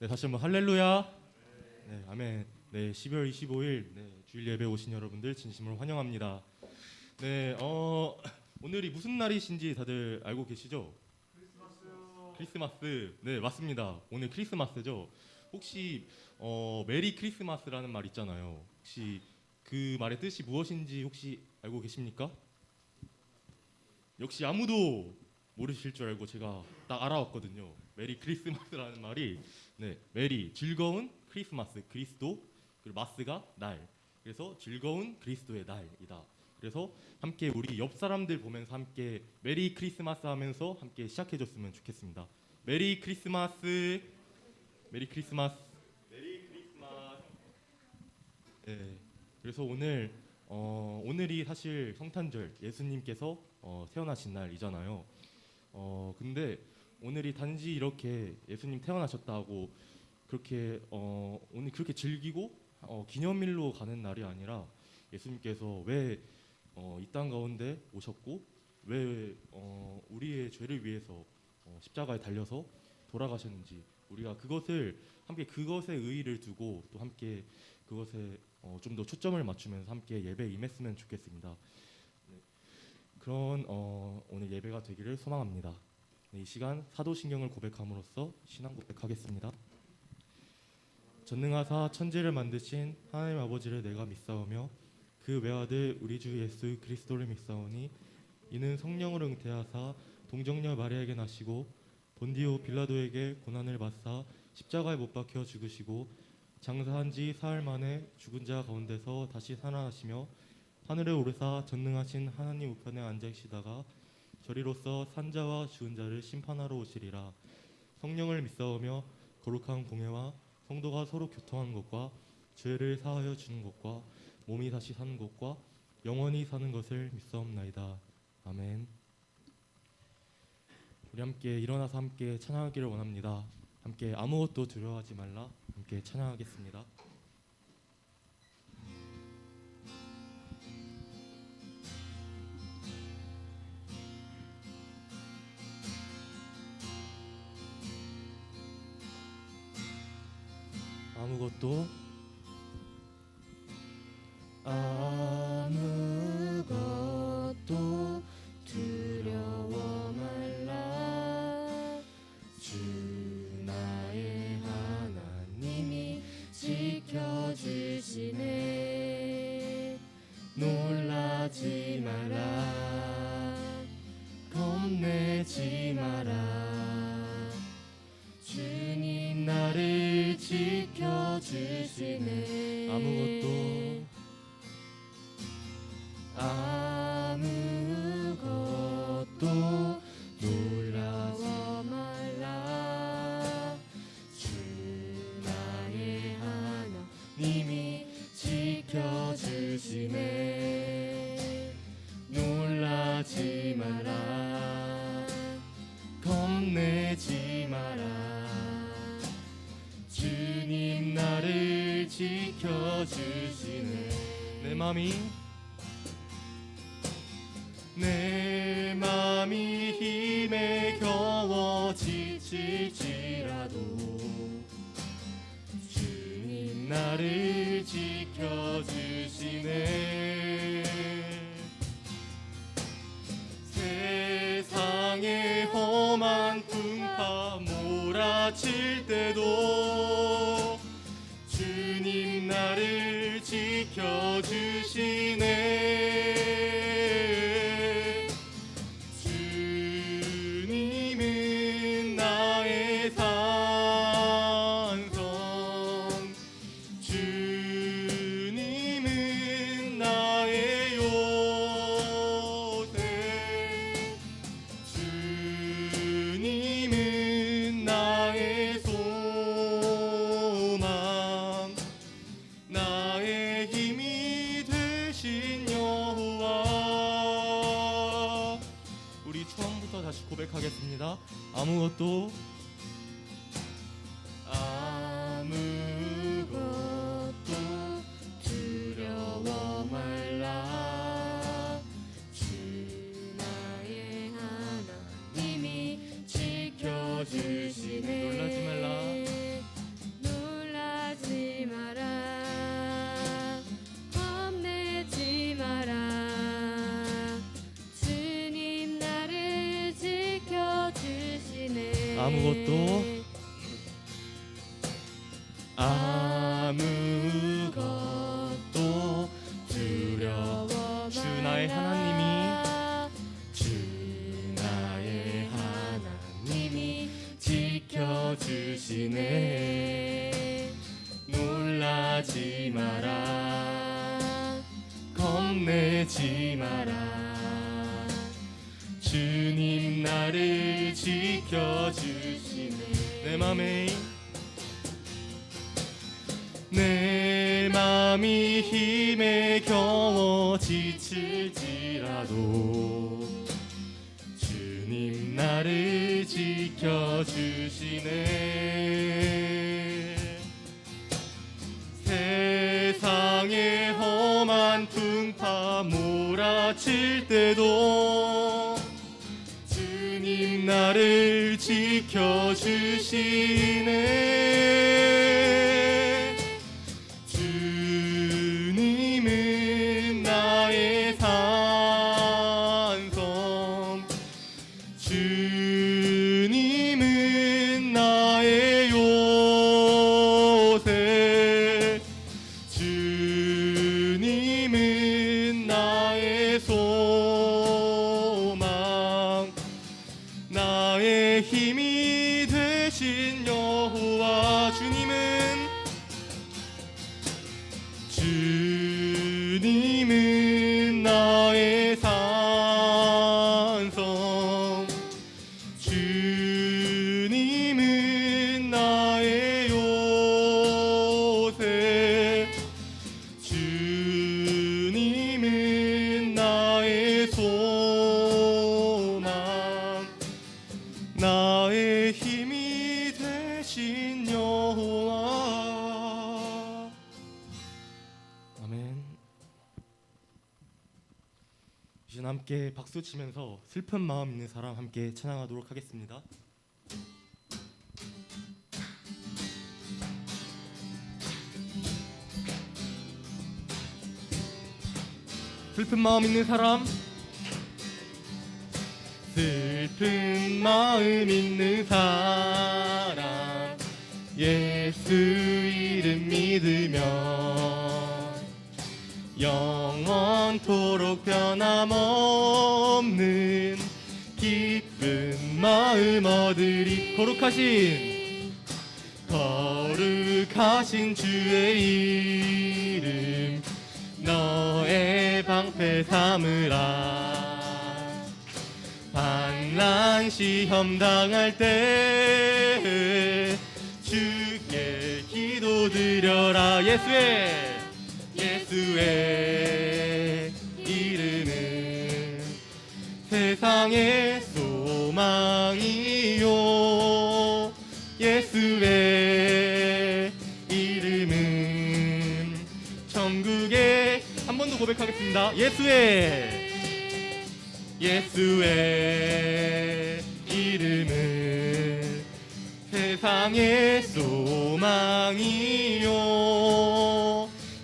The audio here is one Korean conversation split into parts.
네, 다시 한번 할렐루야. 네, 아멘. 네, 12월 25일 주일 예배 오신 여러분들 진심으로 환영합니다. 네, 오늘이 무슨 날이신지 다들 알고 계시죠? 크리스마스. 네, 맞습니다. 오늘 크리스마스죠. 혹시 메리 크리스마스라는 말 있잖아요. 혹시 그 말의 뜻이 무엇인지 혹시 알고 계십니까? 역시 아무도 모르실 줄 알고 제가 딱 알아왔거든요. 메리 크리스마스라는 말이 메리 즐거운 크리스마스, 그리스도, 그리고 마스가 날. 그래서 즐거운 그리스도의 날이다. 그래서 함께 우리 옆 사람들 보면서 함께 메리 크리스마스 하면서 함께 시작해줬으면 좋겠습니다. 메리 크리스마스, 메리 크리스마스, 메리 크리스마스. 네. 그래서 오늘이 사실 성탄절, 예수님께서 태어나신 날이잖아요. 근데 오늘이 단지 이렇게 예수님 태어나셨다고 그렇게 오늘 그렇게 즐기고 기념일로 가는 날이 아니라 예수님께서 왜 이 땅 가운데 오셨고 왜 우리의 죄를 위해서 십자가에 달려서 돌아가셨는지 우리가 그것을 함께 그것에 의의를 두고 또 함께 그것에 좀 더 초점을 맞추면서 함께 예배에 임했으면 좋겠습니다. 네, 그런 오늘 예배가 되기를 소망합니다. 네, 이 시간 사도신경을 고백함으로써 신앙 고백하겠습니다. 전능하사 천지를 만드신 하나님 아버지를 내가 믿사오며 그 외아들 우리 주 예수 그리스도를 믿사오니 이는 성령을 잉태하사 동정녀 마리아에게 나시고 본디오 빌라도에게 고난을 받사 십자가에 못 박혀 죽으시고 장사한 지 사흘 만에 죽은 자 가운데서 다시 살아나시며 하늘에 오르사 전능하신 하나님 우편에 앉아 계시다가 저리로서 산자와 죽은 자를 심판하러 오시리라. 성령을 믿사오며 거룩한 공회와 성도가 서로 교통하는 것과 죄를 사하여 주는 것과 몸이 다시 사는 것과 영원히 사는 것을 믿사옵나이다. 아멘. 우리 함께 일어나서 함께 찬양하기를 원합니다. 함께 아무것도 두려워하지 말라 함께 찬양하겠습니다. 아무것도 두려워 말라. 주 나의 하나님이 지켜주시네. 놀라지 마라. 겁내지 마라. 주님 나를 지켜주시네. 아무것도 놀라지 말라. 주 나의 하나님이 지켜주시네. 놀라지 마라. 겁내지 마라. 주님 나를 지켜주시네. 내 맘이 힘에 겨워 지칠지라도 주님 나를 지켜주시네. 세상의 험한 풍파 몰아칠 때도 주님 나를 지켜주시네. 주님은 나의 산성, 주님은 나의 요새, 주님은 나의 소망, 나의 힘이 되신 여호와. 우리 처음부터 다시 고백하겠습니다. 아무것도 두려워 말라. 주 나의 하나님이 지켜주시네. 놀라지 말라. 아무것도 두려워 주 나의 하나님이 지켜주시네. 놀라지 마라, 겁내지 마라. 주님 나를 지켜주시네. 내 맘이 힘에 겨워 지칠지라도 주님 나를 지켜주시네. 세상의 험한 풍파 몰아칠 때도 주님 나를 지켜주시네. 주님은 나의 산성, 주님은 나의 요새, 주님은 나의 소망, 나의 힘이 되신 여호와. 주님은 나의 산성, 주님은 나의 요새, 주님은 나의 소망, 나의 힘이 되신 여호와. 아멘. 이제 함께 박수 치면서 슬픈 마음 있는 사람 함께 찬양하도록 하겠습니다. 슬픈 마음 있는 사람, 슬픈 마음 있는 사람, 예수 이름 믿으면 영원토록 변함없는 기쁜 마음 얻으리. 거룩하신 주의 이름 너의 방패 삼으라. 반난 시험 당할 때 주께 기도드려라. 예수의 이름은 세상의 소망이요. 예수의 이름은 천국의, 한 번 더 고백하겠습니다. 예수의 이름은 세상의 소망이요.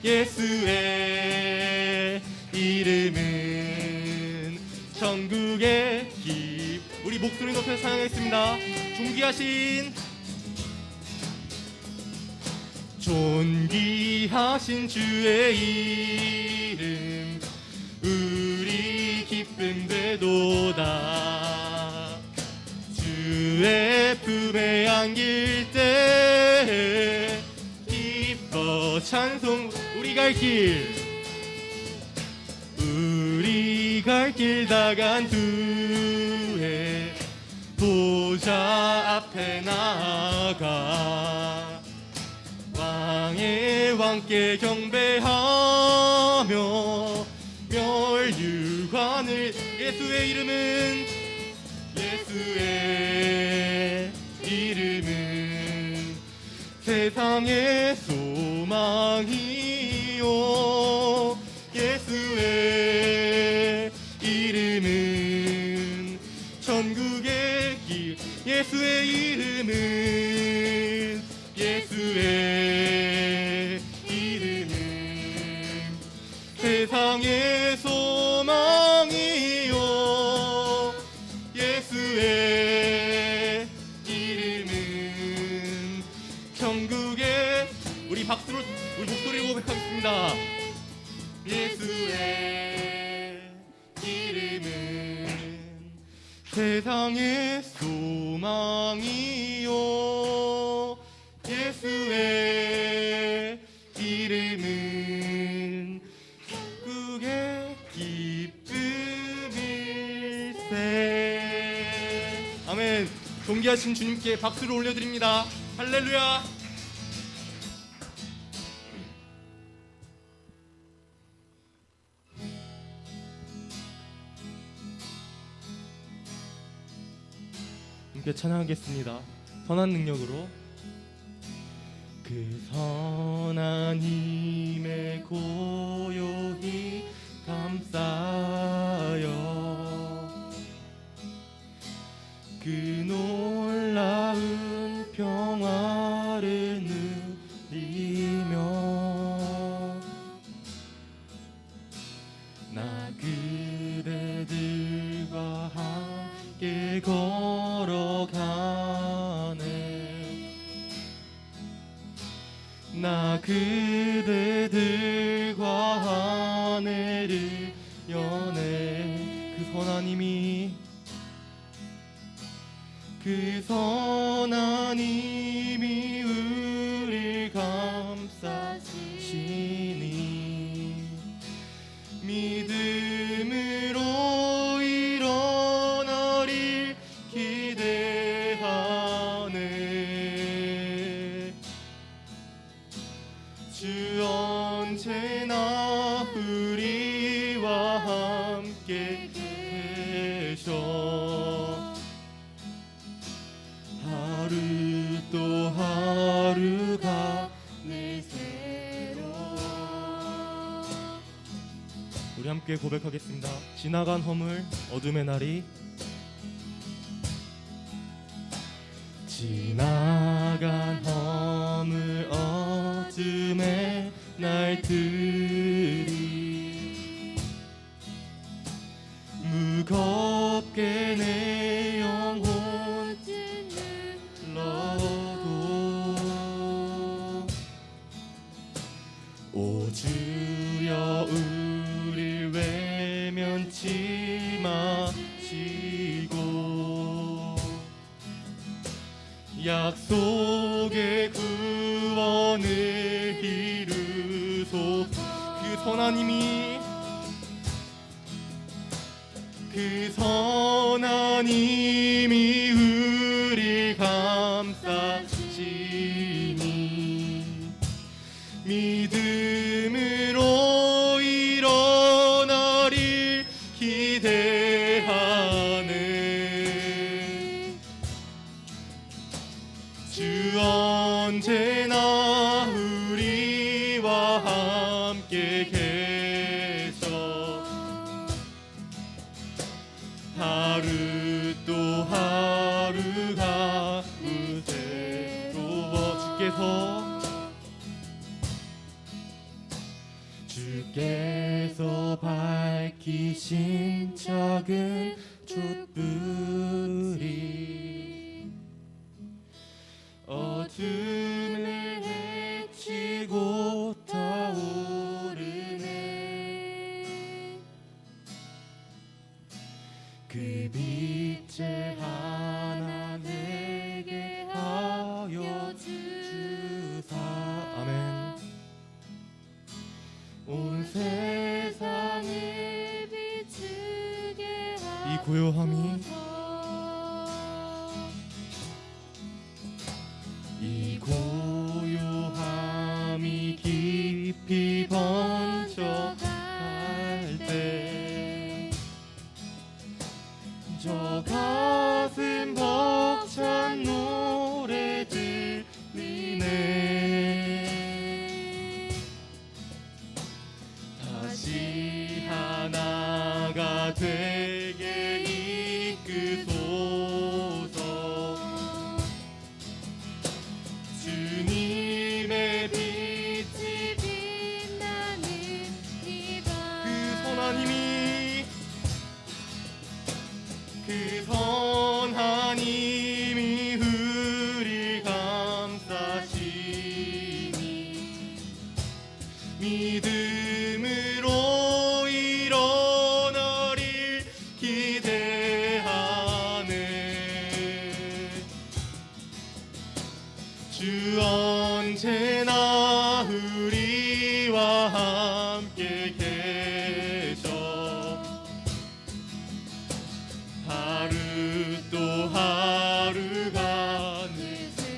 예수의 이름은 천국의 길. 우리 목소리 높여서 찬양하겠습니다. 존귀하신 주의 이름 우리 기쁨 되도다. 주의 품에 안길 때 기뻐 찬송. 우리 갈 길 다간 후에 보좌 앞에 나아가 왕의 왕께 경배하며 멸류관을. 예수의 이름은 세상의 소망이요. 예수의 이름은 천국의 길. 예수의 이름은 세상의 소망이요. 예수의 이름은 고백하겠습니다. 예수의 이름은 세상의 소망이요, 예수의 이름은 천국의 기쁨일세. 아멘. 존귀하신 주님께 박수를 올려드립니다. 할렐루야. 함께 찬양하겠습니다. 선한 능력으로. 그 선한 힘에 고요히 감싸여 그 놀라운 평화를 누리며 나 그대들과 함께 걸어가네. 나 그대들과 하늘을 여네. 그 선한 힘이, 그 선한 힘이 우릴 감싸시니 믿음으로 일어나릴 기대하네. 주 언제나 우리와 함께 계셔 하루 또 하루가 늘 새로워. 우리 함께 고백하겠습니다. 지나간 허물 어둠의 날이, 지나간 허물 어둠의 날들이 무겁게 내 영혼 찔러도 오 주여 우릴 외면치 마시고 약속의 구원을 이루소. 그 선한 힘이, 그 선한 힘이 우릴 감싸시니 믿음으로 일어나릴 기대하네. 주 언제나 우리와 함께 계셔 하루 또 하루가 새로워. 주께서 밝히신 작은 촛불이 어둠을 헤치고 타오르네. 그 빛의 하나 내게 하여 주사. 아멘. 온 세상을 비추게 하소서. 이 고요함이, 이 고요함이 깊이 번져갈 때 저 가슴 벅찬 노래 들리네. 다시 하나가 되게 이끄소서. 주님의 빛이 빛나는 이 밤. 그 선한 힘이, 그 선한 힘이 우리 감싸시니 믿음으로 믿음으로 일어나릴 기대하네. 주 언제나 우리와 함께 계셔. 하루 또 하루가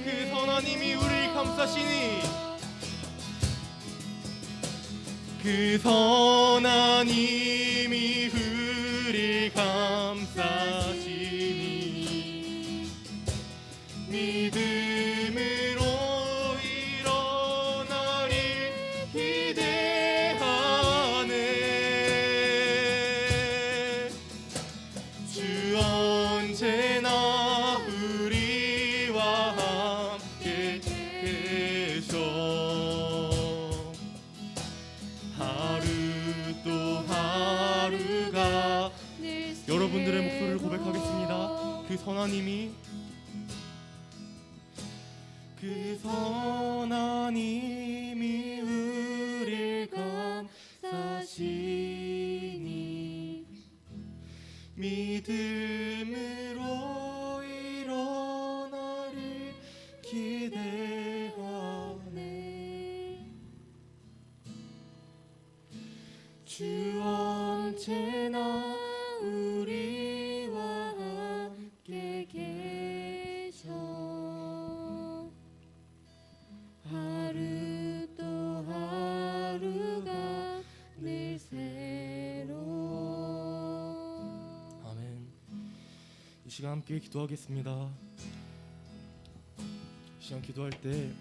그 선하님이 우리를 감싸시니, 그 선하님이 우리를 감싸시니 믿음으로 일어나릴 기대하네. 주 언제나 우리와 함께 계셔. 하루 또 하루가 여러분들의 목소리를 고백하겠습니다. 그 선하님이 우리를 감싸시니 믿음으로 일어나릴 기대하네. 주 언제나 우리와 함께 계셔. 하루 또 하루가 늘 새로워. 아멘. 이 시간 함께 기도하겠습니다. 이 시간 기도할 때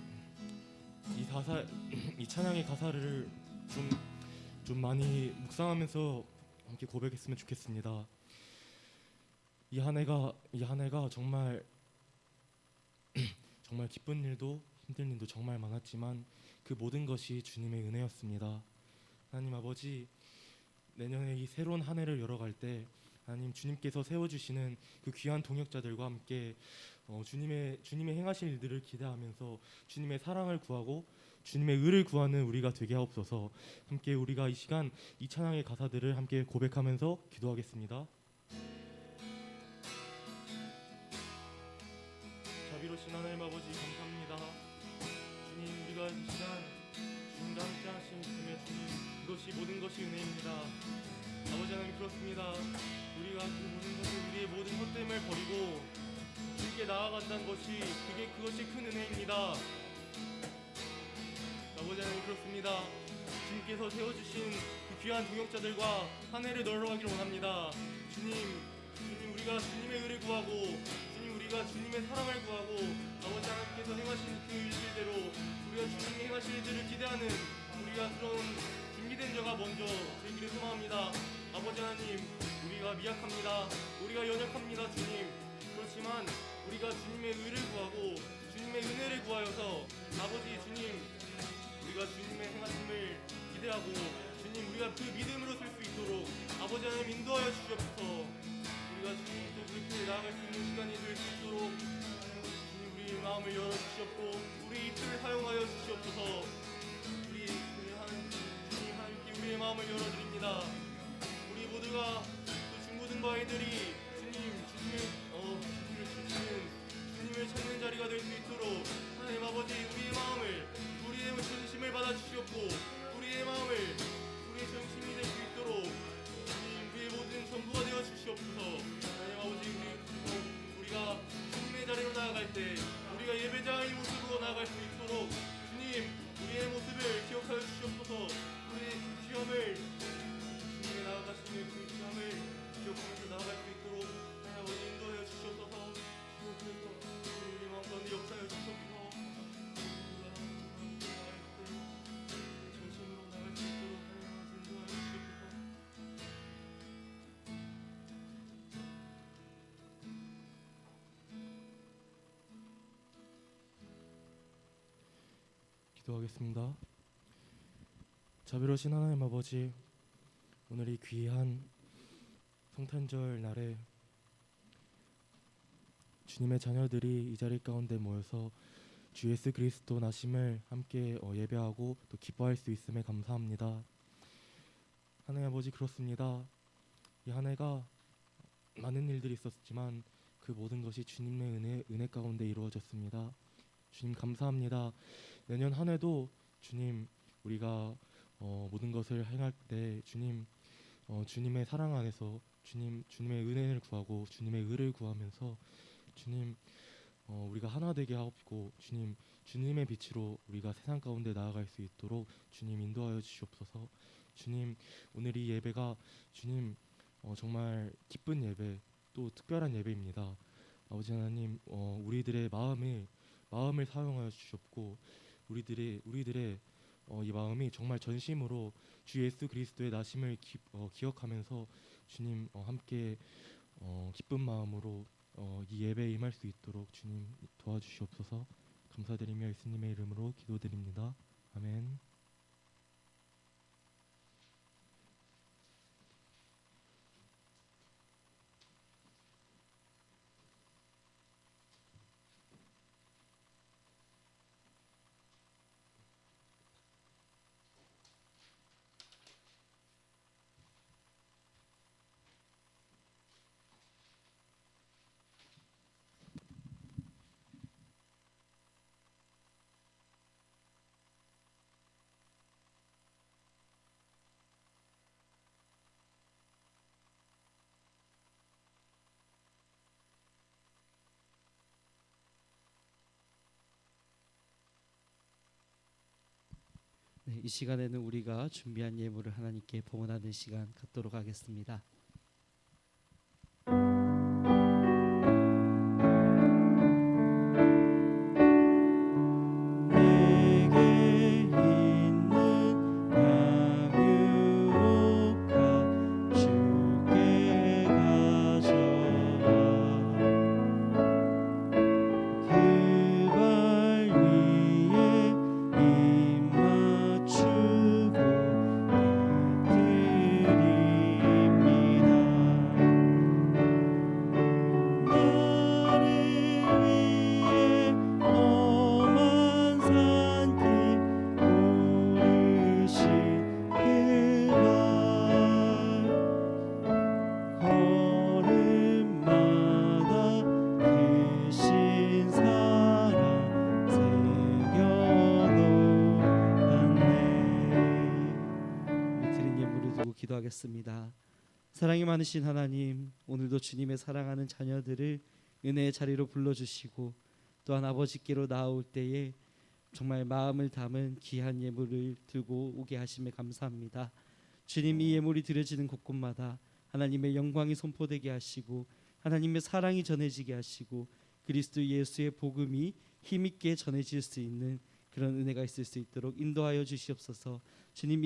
이 찬양의 가사를 좀 많이 묵상하면서 함께 고백했으면 좋겠습니다. 이 한 해가 정말 기쁜 일도 힘든 일도 정말 많았지만 그 모든 것이 주님의 은혜였습니다. 하나님 아버지, 내년에 이 새로운 한 해를 열어갈 때 하나님 주님께서 세워주시는 그 귀한 동역자들과 함께 주님의 행하실 일들을 기대하면서 주님의 사랑을 구하고 주님의 의를 구하는 우리가 되게 하옵소서. 함께 우리가 이 시간 이 찬양의 가사들을 함께 고백하면서 기도하겠습니다. 자비로우신 하나님 아버지, 감사합니다. 주님, 우리가 이 시간 주님과 함께 하신 주님의 주님, 이것이 모든 것이 은혜입니다. 아버지 하나님, 그렇습니다. 우리가 그 모든 것을, 우리의 모든 헛됨을 버리고 주님께 나아간다는 것이 그것이 큰 은혜입니다. 아버지 하나님, 그렇습니다. 주님께서 세워주신 그 귀한 동역자들과 한 해를 널어가기를 원합니다. 주님, 우리가 주님의 의를 구하고 우리가 주님의 사랑을 구하고 아버지 하나님께서 행하신 그 일들대로 우리가 주님이 행하신 일들을 기대하는 우리가 그런 준비된 자가 먼저 되기를 소망합니다. 아버지 하나님, 우리가 미약합니다. 우리가 연약합니다. 주님, 그렇지만 우리가 주님의 의를 구하고 주님의 은혜를 구하여서 아버지 주님, 우리가 주님의 행하심을 기대하고 주님, 우리가 그 믿음으로 설 수 있도록 아버지 하나님 인도하여 주시옵소서. 우리가 주님께 그렇게 나아갈 수 있는 시간이 될 수 있도록 주님, 우리의 마음을 열어주시옵고 우리 입술을 사용하여 주시옵소서. 하나님께 우리의 마음을 열어드립니다. 우리 모두가 또 중고등부 아이들이 주님을 찾는 자리가 될 수 있도록 하나님 아버지, 우리의 마음을, 우리의 전심을 받아주시옵고 우리의 마음을, 우리의 전심이 될 수 있도록 우리의 모든 전부가 되어 주시옵소서. 하나님 아버지, 우리가 주님의 자리로 나아갈 때 우리가 예배자의 모습으로 나아갈 수 있도록 주님, 우리의 모습을 기억하여 주시옵소서. 우리의 시험을, 주님의 나아가시는 그 시험을 기억하면서 나아갈 수 있도록 하나님 아버지 인도하여 주시옵소서. 우리 마음 가운데 역사하여 주시옵소서. 정신으로 나갈 수 있도록 하나님 아버지 인도하여 주시옵소서. 기도하겠습니다. 자비로우신 하나님 아버지, 오늘 이 귀한 성탄절 날에 주님의 자녀들이 이 자리 가운데 모여서 주 예수 그리스도 나심을 함께 예배하고 또 기뻐할 수 있음에 감사합니다. 하나님 아버지, 그렇습니다. 이 한 해가 많은 일들이 있었지만 그 모든 것이 주님의 은혜 가운데 이루어졌습니다. 주님 감사합니다. 내년 한 해도 주님, 우리가 모든 것을 행할 때 주님, 주님의 사랑 안에서 주님의 은혜를 구하고 주님의 의를 구하면서 주님, 우리가 하나 되게 하옵고 주님의 빛으로 우리가 세상 가운데 나아갈 수 있도록 주님 인도하여 주시옵소서. 주님, 오늘 이 예배가 주님, 정말 기쁜 예배, 또 특별한 예배입니다. 아버지 하나님, 우리들의 마음을 사용하여 주시옵고 우리들의 이 마음이 정말 전심으로 주 예수 그리스도의 나심을 기억하면서 주님, 함께 기쁜 마음으로 이 예배에 임할 수 있도록 주님 도와주시옵소서. 감사드리며 예수님의 이름으로 기도드립니다. 아멘. 네, 이 시간에는 우리가 준비한 예물을 하나님께 봉헌하는 시간 갖도록 하겠습니다. 내게 있는 양육과 주께 가져와 그 발 위에 입 맞추고 드립니다. 나를 위해 험한 산길 오르신 그 발, 걸음마다 크신 사랑 새겨놓았네. 드린 예물을 두고 기도하겠습니다. 사랑이 많으신 하나님, 오늘도 주님의 사랑하는 자녀들을 은혜의 자리로 불러주시고 또한 아버지께로 나아올 때에 정말 마음을 담은 귀한 예물을 들고 오게 하심에 감사합니다. 주님, 이 예물이 드려지는 곳곳마다 하나님의 영광이 선포되게 하시고 하나님의 사랑이 전해지게 하시고 그리스도 예수의 복음이 힘있게 전해질 수 있는 그런 은혜가 있을 수 있도록 인도하여 주시옵소서. 주님,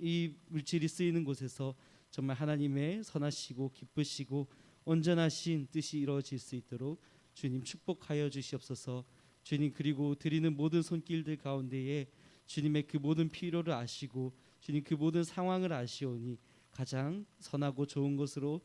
이 물질이 쓰이는 곳에서 정말 하나님의 선하시고 기쁘시고 온전하신 뜻이 이루어질 수 있도록 주님 축복하여 주시옵소서. 주님, 그리고 드리는 모든 손길들 가운데에 주님의 그 모든 필요를 아시고 주님 그 모든 상황을 아시오니 가장 선하고 좋은 것으로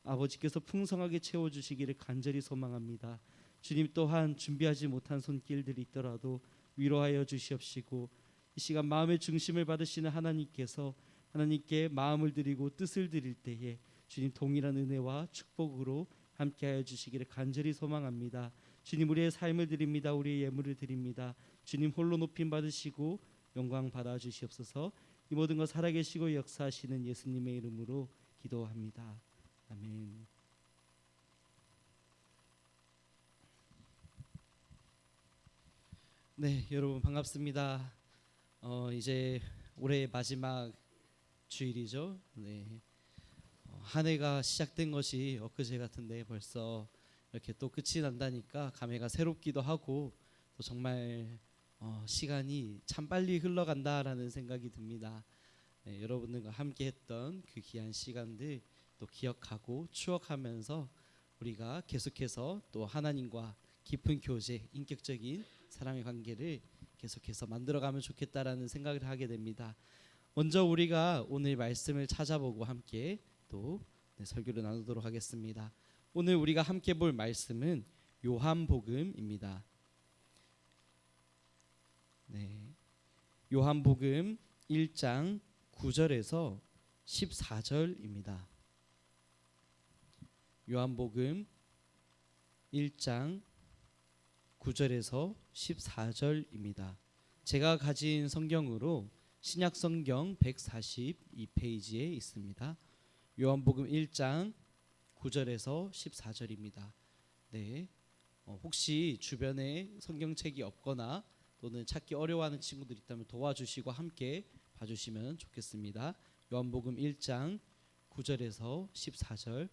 아버지께서 풍성하게 채워주시기를 간절히 소망합니다. 주님, 또한 준비하지 못한 손길들이 있더라도 위로하여 주시옵시고 이 시간 마음의 중심을 받으시는 하나님께서 하나님께 마음을 드리고 뜻을 드릴 때에 주님 동일한 은혜와 축복으로 함께하여 주시기를 간절히 소망합니다. 주님, 우리의 삶을 드립니다. 우리의 예물을 드립니다. 주님 홀로 높임 받으시고 영광 받아 주시옵소서. 이 모든 것 살아계시고 역사하시는 예수님의 이름으로 기도합니다. 아멘. 네, 여러분 반갑습니다. 이제 올해 마지막 주일이죠. 네. 한 해가 시작된 것이 엊그제 같은데 벌써 이렇게 또 끝이 난다니까 감회가 새롭기도 하고 또 정말 시간이 참 빨리 흘러간다라는 생각이 듭니다. 네, 여러분들과 함께했던 그 귀한 시간들 또 기억하고 추억하면서 우리가 계속해서 또 하나님과 깊은 교제, 인격적인 사랑의 관계를 계속해서 만들어가면 좋겠다라는 생각을 하게 됩니다. 먼저 우리가 오늘 말씀을 찾아보고 함께 또 설교를 나누도록 하겠습니다. 오늘 우리가 함께 볼 말씀은 요한복음입니다. 네. 요한복음 1장 9절에서 14절입니다. 요한복음 1장 9절에서 14절입니다. 제가 가진 성경으로 신약 성경 142페이지에 있습니다. 요한복음 1장 9절에서 14절입니다. 네. 혹시 주변에 성경책이 없거나 또는 찾기 어려워하는 친구들 있다면 도와주시고 함께 봐주시면 좋겠습니다. 요한복음 1장 9절에서 14절.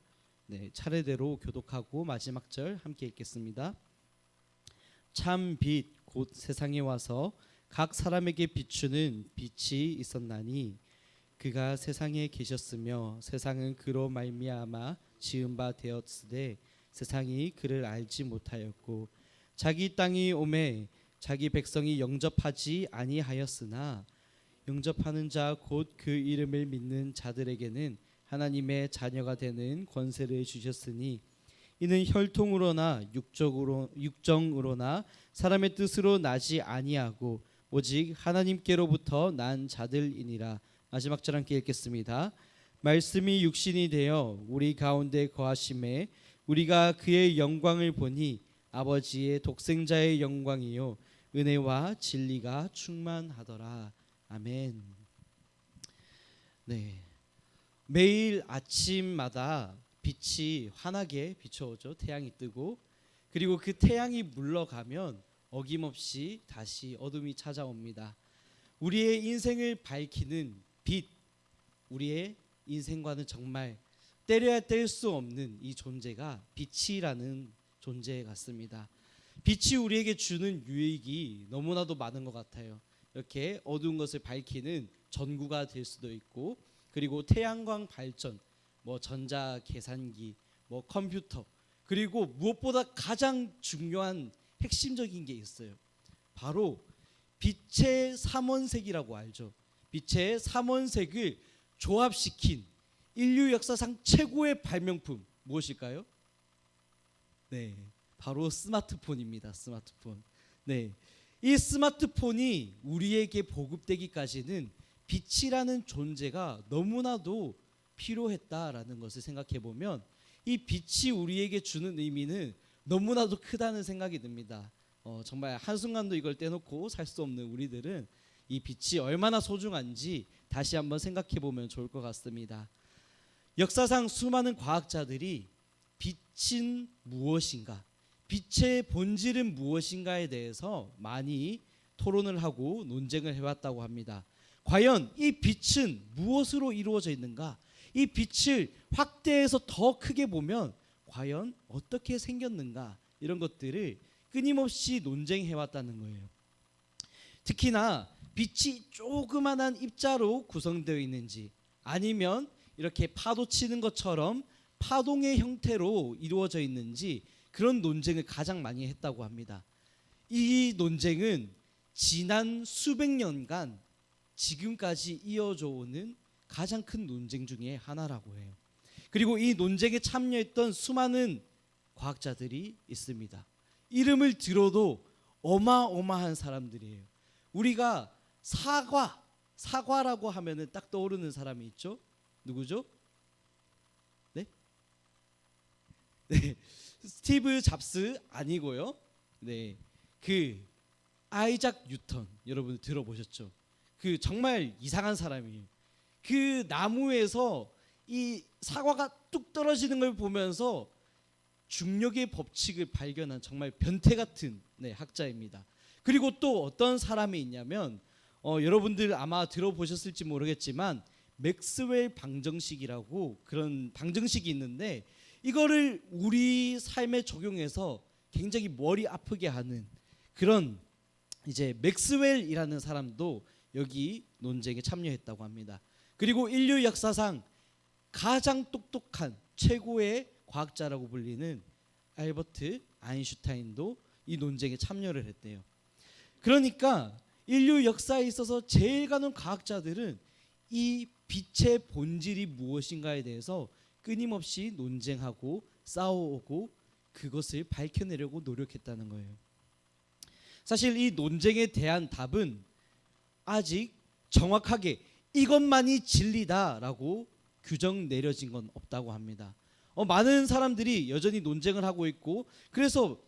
네, 차례대로 교독하고 마지막 절 함께 읽겠습니다. 참 빛 곧 세상에 와서 각 사람에게 비추는 빛이 있었나니 그가 세상에 계셨으며 세상은 그로 말미암아 지은 바 되었으되 세상이 그를 알지 못하였고 자기 땅이 오매 자기 백성이 영접하지 아니하였으나 영접하는 자 곧 그 이름을 믿는 자들에게는 하나님의 자녀가 되는 권세를 주셨으니 이는 혈통으로나 육정으로나 사람의 뜻으로 나지 아니하고 오직 하나님께로부터 난 자들이니라. 마지막 절 함께 읽겠습니다. 말씀이 육신이 되어 우리 가운데 거하심에 우리가 그의 영광을 보니 아버지의 독생자의 영광이요 은혜와 진리가 충만하더라. 아멘. 네. 매일 아침마다 빛이 환하게 비춰오죠. 태양이 뜨고 그리고 그 태양이 물러가면 어김없이 다시 어둠이 찾아옵니다. 우리의 인생을 밝히는 빛, 우리의 인생과는 정말 때려야 뗄 수 없는 이 존재가 빛이라는 존재 같습니다. 빛이 우리에게 주는 유익이 너무나도 많은 것 같아요. 이렇게 어두운 것을 밝히는 전구가 될 수도 있고 그리고 태양광 발전, 뭐 전자 계산기, 뭐 컴퓨터 그리고 무엇보다 가장 중요한 핵심적인 게 있어요. 바로 빛의 삼원색이라고 알죠. 빛의 삼원색을 조합시킨 인류 역사상 최고의 발명품 무엇일까요? 네, 바로 스마트폰입니다. 스마트폰. 네, 이 스마트폰이 우리에게 보급되기까지는 빛이라는 존재가 너무나도 필요했다라는 것을 생각해 보면 이 빛이 우리에게 주는 의미는 너무나도 크다는 생각이 듭니다. 정말 한순간도 이걸 떼놓고 살 수 없는 우리들은 이 빛이 얼마나 소중한지 다시 한번 생각해 보면 좋을 것 같습니다. 역사상 수많은 과학자들이 빛은 무엇인가, 빛의 본질은 무엇인가에 대해서 많이 토론을 하고 논쟁을 해왔다고 합니다. 과연 이 빛은 무엇으로 이루어져 있는가? 이 빛을 확대해서 더 크게 보면 과연 어떻게 생겼는가? 이런 것들을 끊임없이 논쟁해왔다는 거예요. 특히나 빛이 조그만한 입자로 구성되어 있는지 아니면 이렇게 파도 치는 것처럼 파동의 형태로 이루어져 있는지 그런 논쟁을 가장 많이 했다고 합니다. 이 논쟁은 지난 수백 년간 지금까지 이어져 오는 가장 큰 논쟁 중에 하나라고 해요. 그리고 이 논쟁에 참여했던 수많은 과학자들이 있습니다. 이름을 들어도 어마어마한 사람들이에요. 우리가 사과라고 하면은 딱 떠오르는 사람이 있죠. 누구죠? 네? 네. 스티브 잡스 아니고요. 네. 그 아이작 뉴턴 여러분 들어보셨죠? 그 정말 이상한 사람이에요. 그 나무에서 이 사과가 뚝 떨어지는 걸 보면서 중력의 법칙을 발견한 정말 변태 같은 학자입니다. 그리고 또 어떤 사람이 있냐면 여러분들 아마 들어보셨을지 모르겠지만 맥스웰 방정식이라고 그런 방정식이 있는데 이거를 우리 삶에 적용해서 굉장히 머리 아프게 하는 그런 이제 맥스웰이라는 사람도 여기 논쟁에 참여했다고 합니다. 그리고 인류 역사상 가장 똑똑한 최고의 과학자라고 불리는 알버트 아인슈타인도 이 논쟁에 참여를 했대요. 그러니까 인류 역사에 있어서 제일 가는 과학자들은 이 빛의 본질이 무엇인가에 대해서 끊임없이 논쟁하고 싸워오고 그것을 밝혀내려고 노력했다는 거예요. 사실 이 논쟁에 대한 답은 아직 정확하게 이것만이 진리다라고 규정 내려진 건 없다고 합니다. 많은 사람들이 여전히 논쟁을 하고 있고, 그래서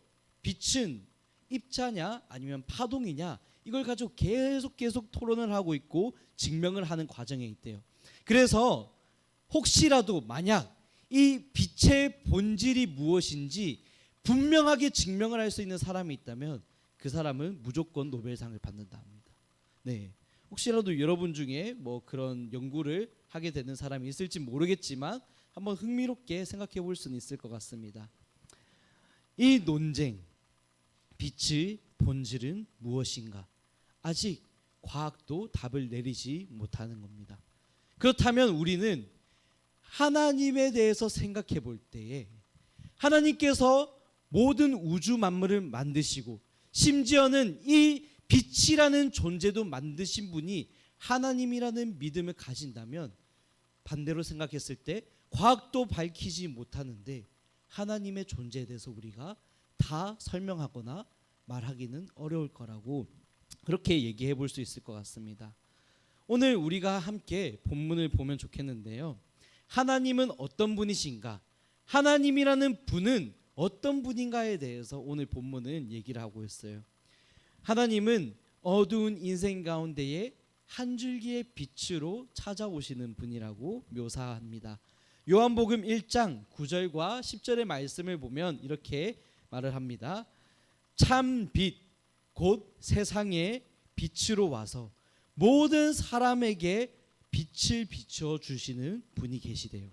빛은 입자냐 아니면 파동이냐 이걸 가지고 계속 토론을 하고 있고 증명을 하는 과정에 있대요. 그래서 혹시라도 만약 이 빛의 본질이 무엇인지 분명하게 증명을 할 수 있는 사람이 있다면 그 사람은 무조건 노벨상을 받는다 합니다. 네. 혹시라도 여러분 중에 뭐 그런 연구를 하게 되는 사람이 있을지 모르겠지만 한번 흥미롭게 생각해 볼 수는 있을 것 같습니다. 이 논쟁, 빛의 본질은 무엇인가? 아직 과학도 답을 내리지 못하는 겁니다. 그렇다면 우리는 하나님에 대해서 생각해 볼 때에 하나님께서 모든 우주 만물을 만드시고 심지어는 이 빛이라는 존재도 만드신 분이 하나님이라는 믿음을 가진다면, 반대로 생각했을 때 과학도 밝히지 못하는데 하나님의 존재에 대해서 우리가 다 설명하거나 말하기는 어려울 거라고 그렇게 얘기해 볼 수 있을 것 같습니다. 오늘 우리가 함께 본문을 보면 좋겠는데요. 하나님은 어떤 분이신가? 하나님이라는 분은 어떤 분인가에 대해서 오늘 본문은 얘기를 하고 있어요. 하나님은 어두운 인생 가운데에 한 줄기의 빛으로 찾아오시는 분이라고 묘사합니다. 요한복음 1장 9절과 10절의 말씀을 보면 이렇게 말을 합니다. 참 빛, 곧 세상의 빛으로 와서 모든 사람에게 빛을 비추어 주시는 분이 계시대요.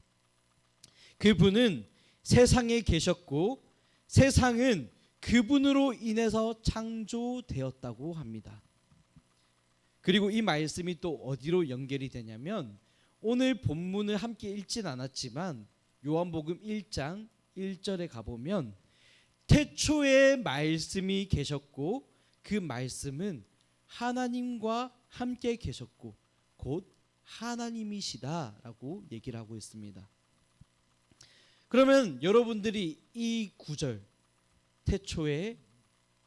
그분은 세상에 계셨고 세상은 그분으로 인해서 창조되었다고 합니다. 그리고 이 말씀이 또 어디로 연결이 되냐면, 오늘 본문을 함께 읽진 않았지만 요한복음 1장 1절에 가보면 태초에 말씀이 계셨고 그 말씀은 하나님과 함께 계셨고 곧 하나님이시다라고 얘기를 하고 있습니다. 그러면 여러분들이 이 구절, 태초에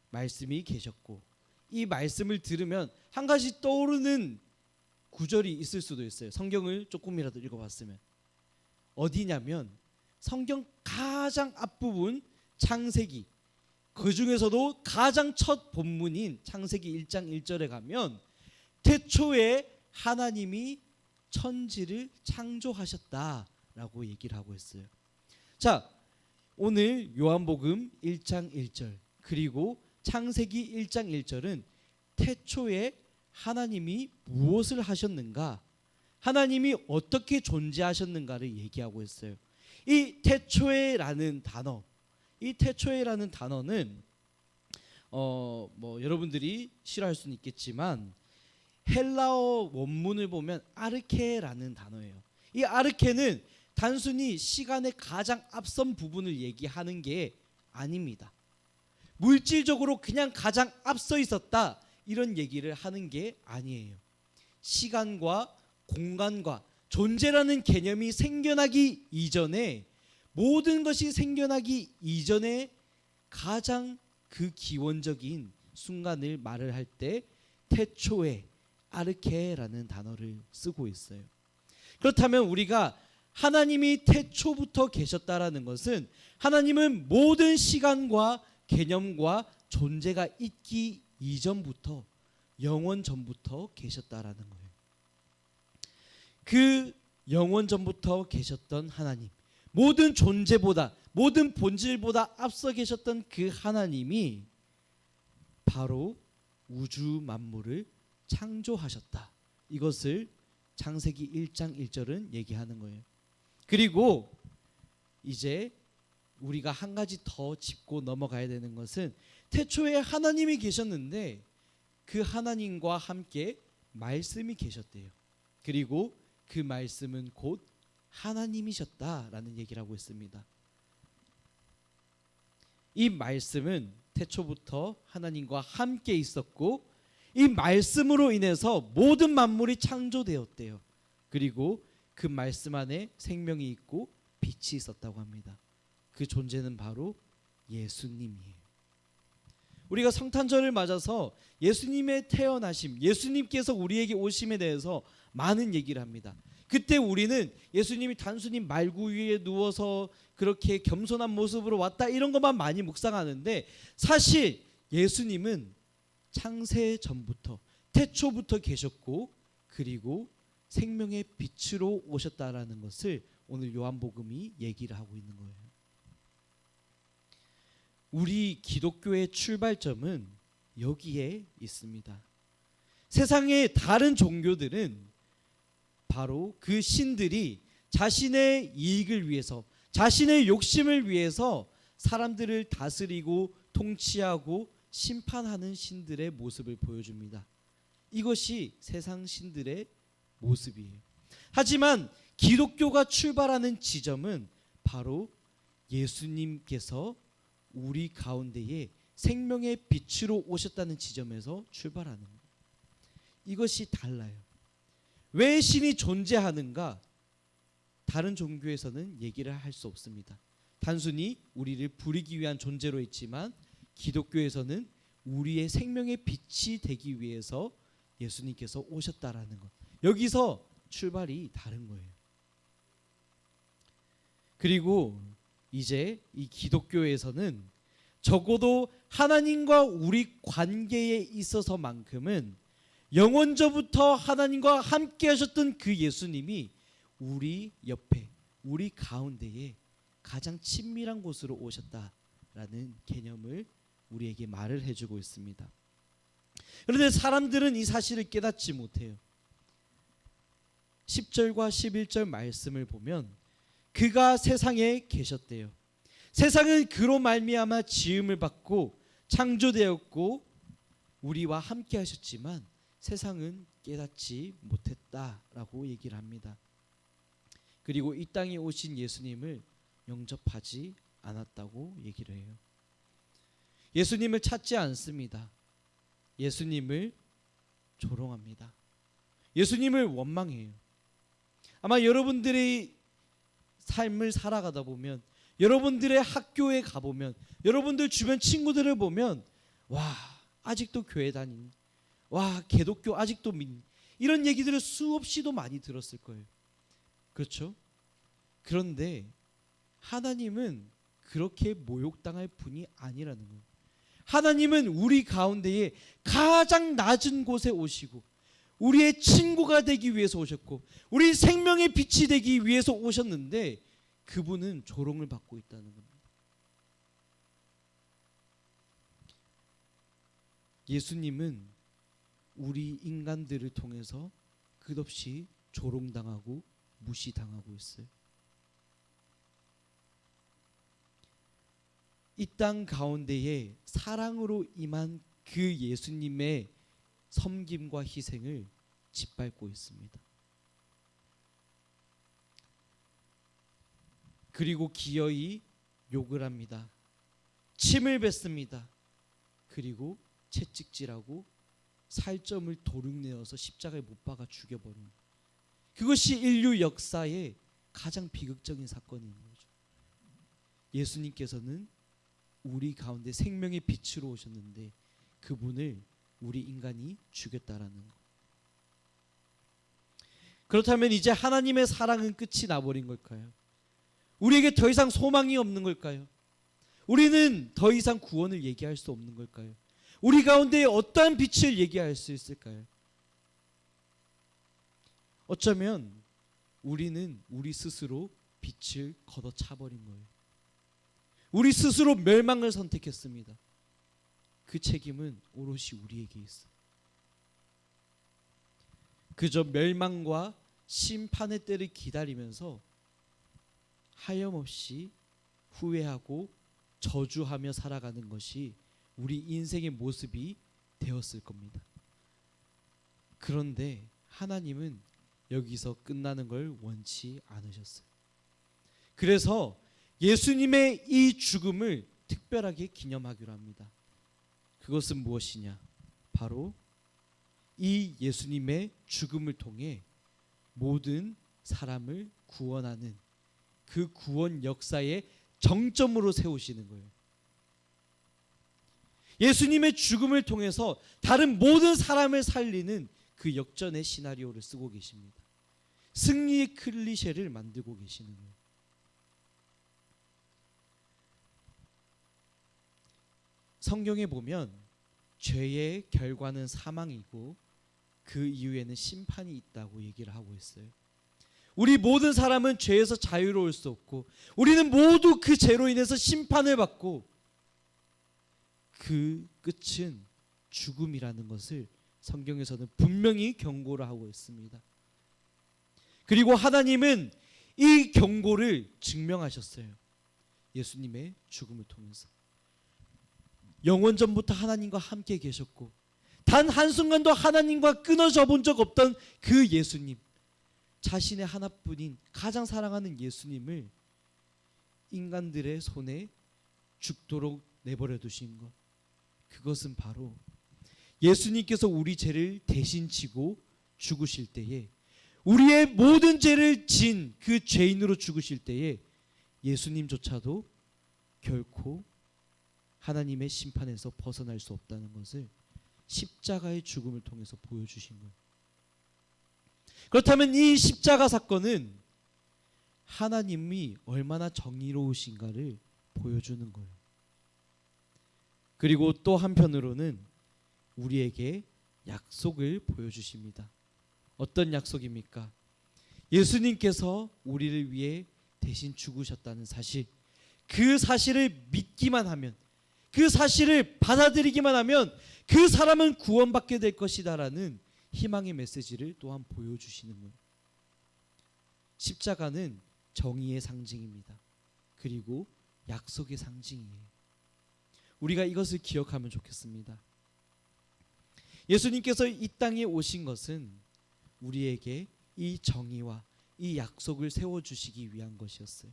말씀이 계셨고, 이 말씀을 들으면 한 가지 떠오르는 구절이 있을 수도 있어요. 성경을 조금이라도 읽어봤으면. 어디냐면 성경 가장 앞부분 창세기, 그 중에서도 가장 첫 본문인 창세기 1장 1절에 가면 태초에 하나님이 천지를 창조하셨다라고 얘기를 하고 있어요. 자, 오늘 요한복음 1장 1절 그리고 창세기 1장 1절은 태초에 하나님이 무엇을 하셨는가, 하나님이 어떻게 존재하셨는가를 얘기하고 있어요. 이 태초에라는 단어, 이 태초에라는 단어는 뭐 여러분들이 싫어할 수는 있겠지만 헬라어 원문을 보면 아르케라는 단어예요. 이 아르케는 단순히 시간의 가장 앞선 부분을 얘기하는 게 아닙니다. 물질적으로 그냥 가장 앞서 있었다 이런 얘기를 하는 게 아니에요. 시간과 공간과 존재라는 개념이 생겨나기 이전에, 모든 것이 생겨나기 이전에 가장 그 기원적인 순간을 말을 할 때 태초에 아르케라는 단어를 쓰고 있어요. 그렇다면 우리가 하나님이 태초부터 계셨다라는 것은 하나님은 모든 시간과 개념과 존재가 있기 이전부터, 영원 전부터 계셨다라는 거예요. 그 영원 전부터 계셨던 하나님, 모든 존재보다, 모든 본질보다 앞서 계셨던 그 하나님이 바로 우주 만물을 창조하셨다. 이것을 창세기 1장 1절은 얘기하는 거예요. 그리고 이제 우리가 한 가지 더 짚고 넘어가야 되는 것은 태초에 하나님이 계셨는데 그 하나님과 함께 말씀이 계셨대요. 그리고 그 말씀은 곧 하나님이셨다라는 얘기를 하고 있습니다. 이 말씀은 태초부터 하나님과 함께 있었고 이 말씀으로 인해서 모든 만물이 창조되었대요. 그리고 그 말씀 안에 생명이 있고 빛이 있었다고 합니다. 그 존재는 바로 예수님이에요. 우리가 성탄절을 맞아서 예수님의 태어나심, 예수님께서 우리에게 오심에 대해서 많은 얘기를 합니다. 그때 우리는 예수님이 단순히 말구 위에 누워서 그렇게 겸손한 모습으로 왔다 이런 것만 많이 묵상하는데, 사실 예수님은 창세 전부터 태초부터 계셨고 그리고 생명의 빛으로 오셨다라는 것을 오늘 요한복음이 얘기를 하고 있는 거예요. 우리 기독교의 출발점은 여기에 있습니다. 세상의 다른 종교들은 바로 그 신들이 자신의 이익을 위해서, 자신의 욕심을 위해서 사람들을 다스리고 통치하고 심판하는 신들의 모습을 보여줍니다. 이것이 세상 신들의 모습이에요. 하지만 기독교가 출발하는 지점은 바로 예수님께서 우리 가운데에 생명의 빛으로 오셨다는 지점에서 출발하는 거예요. 이것이 달라요. 왜 신이 존재하는가? 다른 종교에서는 얘기를 할 수 없습니다. 단순히 우리를 부리기 위한 존재로 있지만 기독교에서는 우리의 생명의 빛이 되기 위해서 예수님께서 오셨다라는 것. 여기서 출발이 다른 거예요. 그리고 이제 이 기독교에서는 적어도 하나님과 우리 관계에 있어서만큼은 영원저부터 하나님과 함께 하셨던 그 예수님이 우리 옆에, 우리 가운데에 가장 친밀한 곳으로 오셨다라는 개념을 우리에게 말을 해주고 있습니다. 그런데 사람들은 이 사실을 깨닫지 못해요. 10절과 11절 말씀을 보면 그가 세상에 계셨대요. 세상은 그로 말미암아 지음을 받고 창조되었고 우리와 함께 하셨지만 세상은 깨닫지 못했다라고 얘기를 합니다. 그리고 이 땅에 오신 예수님을 영접하지 않았다고 얘기를 해요. 예수님을 찾지 않습니다. 예수님을 조롱합니다. 예수님을 원망해요. 아마 여러분들의 삶을 살아가다 보면, 여러분들의 학교에 가보면, 여러분들 주변 친구들을 보면, 와, 아직도 교회 다니니, 와, 기독교 아직도 믿니, 이런 얘기들을 수없이도 많이 들었을 거예요. 그렇죠? 그런데 하나님은 그렇게 모욕당할 분이 아니라는 거예요. 하나님은 우리 가운데에 가장 낮은 곳에 오시고 우리의 친구가 되기 위해서 오셨고 우리 생명의 빛이 되기 위해서 오셨는데 그분은 조롱을 받고 있다는 겁니다. 예수님은 우리 인간들을 통해서 끝없이 조롱당하고 무시당하고 있어요. 이 땅 가운데에 사랑으로 임한 그 예수님의 섬김과 희생을 짓밟고 있습니다. 그리고 기어이 욕을 합니다. 침을 뱉습니다. 그리고 채찍질하고 살점을 도륙내어서 십자가에 못 박아 죽여버립니다. 그것이 인류 역사의 가장 비극적인 사건인 거죠. 예수님께서는 우리 가운데 생명의 빛으로 오셨는데 그분을 우리 인간이 죽였다라는 것. 그렇다면 이제 하나님의 사랑은 끝이 나버린 걸까요? 우리에게 더 이상 소망이 없는 걸까요? 우리는 더 이상 구원을 얘기할 수 없는 걸까요? 우리 가운데 어떠한 빛을 얘기할 수 있을까요? 어쩌면 우리는 우리 스스로 빛을 걷어차버린 거예요. 우리 스스로 멸망을 선택했습니다. 그 책임은 오롯이 우리에게 있어요. 그저 멸망과 심판의 때를 기다리면서 하염없이 후회하고 저주하며 살아가는 것이 우리 인생의 모습이 되었을 겁니다. 그런데 하나님은 여기서 끝나는 걸 원치 않으셨어요. 그래서 예수님의 이 죽음을 특별하게 기념하기로 합니다. 그것은 무엇이냐? 바로 이 예수님의 죽음을 통해 모든 사람을 구원하는 그 구원 역사의 정점으로 세우시는 거예요. 예수님의 죽음을 통해서 다른 모든 사람을 살리는 그 역전의 시나리오를 쓰고 계십니다. 승리의 클리셰를 만들고 계시는 거예요. 성경에 보면 죄의 결과는 사망이고 그 이후에는 심판이 있다고 얘기를 하고 있어요. 우리 모든 사람은 죄에서 자유로울 수 없고 우리는 모두 그 죄로 인해서 심판을 받고 그 끝은 죽음이라는 것을 성경에서는 분명히 경고를 하고 있습니다. 그리고 하나님은 이 경고를 증명하셨어요. 예수님의 죽음을 통해서. 영원전부터 하나님과 함께 계셨고 단 한순간도 하나님과 끊어져 본 적 없던 그 예수님, 자신의 하나뿐인 가장 사랑하는 예수님을 인간들의 손에 죽도록 내버려 두신 것, 그것은 바로 예수님께서 우리 죄를 대신 지고 죽으실 때에, 우리의 모든 죄를 진 그 죄인으로 죽으실 때에 예수님조차도 결코 하나님의 심판에서 벗어날 수 없다는 것을 십자가의 죽음을 통해서 보여주신 거예요. 그렇다면 이 십자가 사건은 하나님이 얼마나 정의로우신가를 보여주는 거예요. 그리고 또 한편으로는 우리에게 약속을 보여주십니다. 어떤 약속입니까? 예수님께서 우리를 위해 대신 죽으셨다는 사실, 그 사실을 믿기만 하면, 그 사실을 받아들이기만 하면 그 사람은 구원받게 될 것이다라는 희망의 메시지를 또한 보여주시는 거예요. 십자가는 정의의 상징입니다. 그리고 약속의 상징이에요. 우리가 이것을 기억하면 좋겠습니다. 예수님께서 이 땅에 오신 것은 우리에게 이 정의와 이 약속을 세워주시기 위한 것이었어요.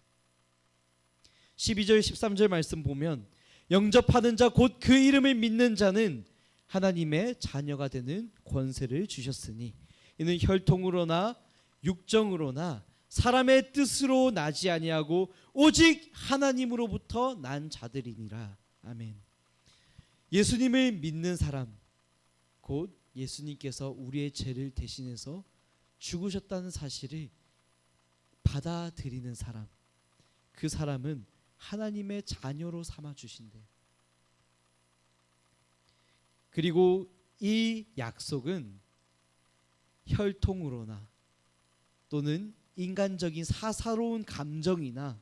12절 13절 말씀 보면 영접하는 자 곧 그 이름을 믿는 자는 하나님의 자녀가 되는 권세를 주셨으니 이는 혈통으로나 육정으로나 사람의 뜻으로 나지 아니하고 오직 하나님으로부터 난 자들이니라. 아멘. 예수님을 믿는 사람, 곧 예수님께서 우리의 죄를 대신해서 죽으셨다는 사실을 받아들이는 사람, 그 사람은 하나님의 자녀로 삼아 주신대. 그리고 이 약속은 혈통으로나 또는 인간적인 사사로운 감정이나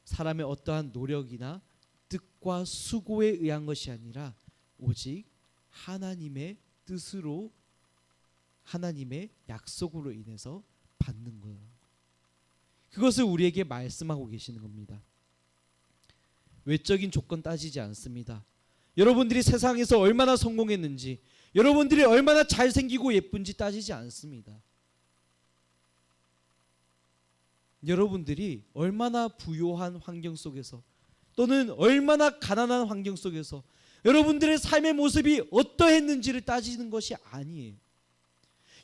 사람의 어떠한 노력이나 뜻과 수고에 의한 것이 아니라 오직 하나님의 뜻으로, 하나님의 약속으로 인해서 받는 거예요. 그것을 우리에게 말씀하고 계시는 겁니다. 외적인 조건 따지지 않습니다. 여러분들이 세상에서 얼마나 성공했는지, 여러분들이 얼마나 잘생기고 예쁜지 따지지 않습니다. 여러분들이 얼마나 부요한 환경 속에서 또는 얼마나 가난한 환경 속에서 여러분들의 삶의 모습이 어떠했는지를 따지는 것이 아니에요.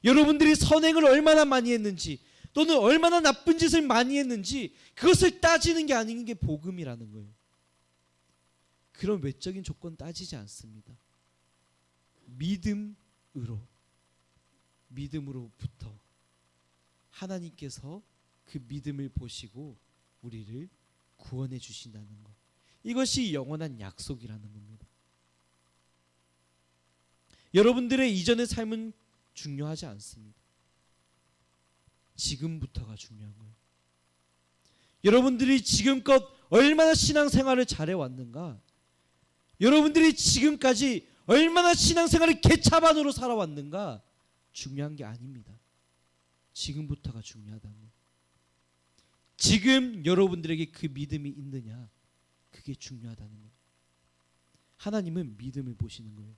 여러분들이 선행을 얼마나 많이 했는지 또는 얼마나 나쁜 짓을 많이 했는지 그것을 따지는 게 아닌 게 복음이라는 거예요. 그런 외적인 조건 따지지 않습니다. 믿음으로부터 하나님께서 그 믿음을 보시고 우리를 구원해 주신다는 것, 이것이 영원한 약속이라는 겁니다. 여러분들의 이전의 삶은 중요하지 않습니다. 지금부터가 중요한 거예요. 여러분들이 지금껏 얼마나 신앙생활을 잘해왔는가, 여러분들이 지금까지 얼마나 신앙생활을 개차반으로 살아왔는가 중요한 게 아닙니다. 지금부터가 중요하다는 거예요. 지금 여러분들에게 그 믿음이 있느냐, 그게 중요하다는 거예요. 하나님은 믿음을 보시는 거예요.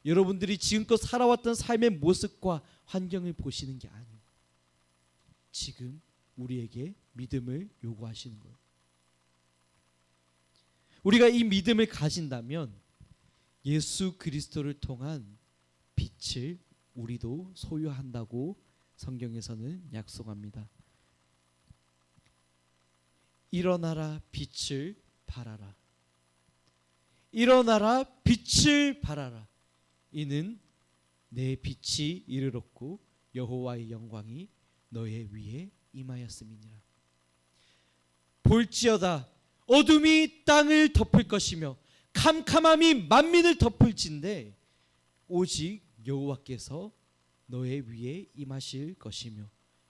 여러분들이 지금껏 살아왔던 삶의 모습과 환경을 보시는 게 아니고 지금 우리에게 믿음을 요구하시는 거예요. 우리가 이 믿음을 가진다면 예수 그리스도를 통한 빛을 우리도 소유한다고 성경에서는 약속합니다. 일어나라, 빛을 발하라. 일어나라 빛을 발하라. 이는 내 빛이 이르렀고 여호와의 영광이 너의 위에 임하였음이니라. 볼지어다 어둠이 땅을 덮을 것이며 캄캄함이 만민을 덮을진대 오직 여호와께서 너의 위에 임하실 것이며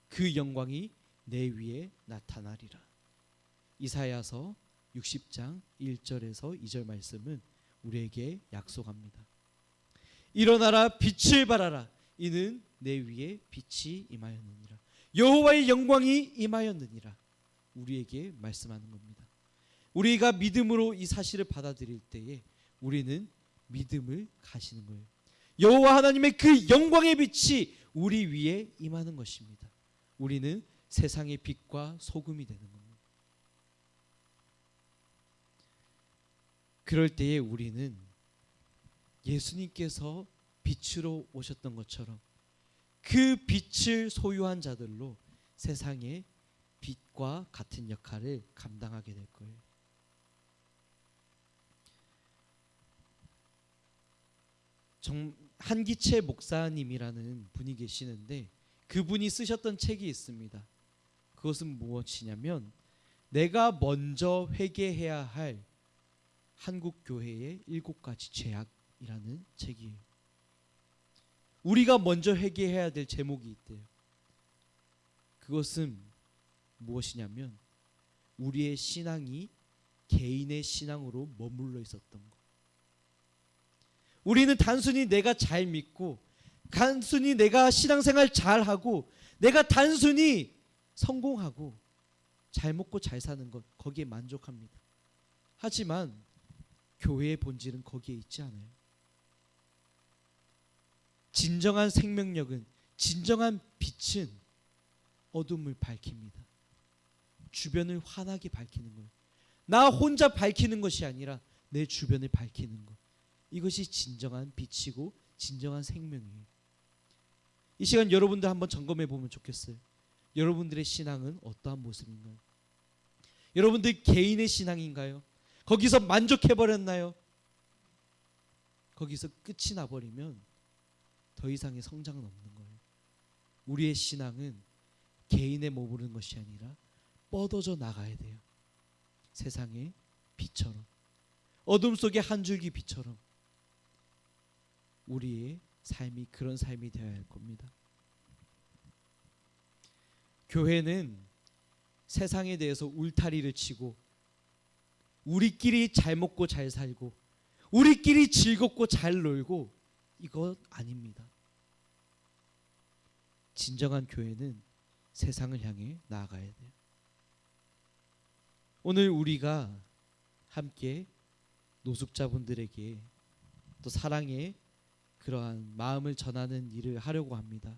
그 영광이 내 위에 나타나리라. 이사야서 60장 1절에서 2절 말씀은 우리에게 약속합니다. 일어나라 빛을 발하라. 이는 내 위에 빛이 임하였느니라. 여호와의 영광이 임하였느니라. 우리에게 말씀하는 겁니다. 우리가 믿음으로 이 사실을 받아들일 때에 우리는 믿음을 가지는 거예요. 여호와 하나님의 그 영광의 빛이 우리 위에 임하는 것입니다. 우리는 세상의 빛과 소금이 되는 겁니다. 그럴 때에 우리는 예수님께서 빛으로 오셨던 것처럼 그 빛을 소유한 자들로 세상의 빛과 같은 역할을 감당하게 될 거예요. 한기채 목사님이라는 분이 계시는데 그분이 쓰셨던 책이 있습니다. 그것은 무엇이냐면 내가 먼저 회개해야 할 한국 교회의 7가지 죄악이라는 책이에요. 우리가 먼저 회개해야 될 제목이 있대요. 그것은 무엇이냐면 우리의 신앙이 개인의 신앙으로 머물러 있었던 것. 우리는 단순히 내가 잘 믿고 단순히 내가 신앙생활 잘하고 내가 단순히 성공하고 잘 먹고 잘 사는 것 거기에 만족합니다. 하지만 교회의 본질은 거기에 있지 않아요. 진정한 생명력은 진정한 빛은 어둠을 밝힙니다. 주변을 환하게 밝히는 거예요. 나 혼자 밝히는 것이 아니라 내 주변을 밝히는 것. 이것이 진정한 빛이고 진정한 생명이에요. 이 시간 여러분들 한번 점검해 보면 좋겠어요. 여러분들의 신앙은 어떠한 모습인가요? 여러분들 개인의 신앙인가요? 거기서 만족해 버렸나요? 거기서 끝이 나버리면 더 이상의 성장은 없는 거예요. 우리의 신앙은 개인에 머무르는 것이 아니라 뻗어져 나가야 돼요. 세상의 빛처럼, 어둠 속의 한 줄기 빛처럼 우리의 삶이 그런 삶이 되어야 할 겁니다. 교회는 세상에 대해서 울타리를 치고 우리끼리 잘 먹고 잘 살고 우리끼리 즐겁고 잘 놀고 이것 아닙니다. 진정한 교회는 세상을 향해 나아가야 돼요. 오늘 우리가 함께 노숙자분들에게 또 사랑의 그러한 마음을 전하는 일을 하려고 합니다.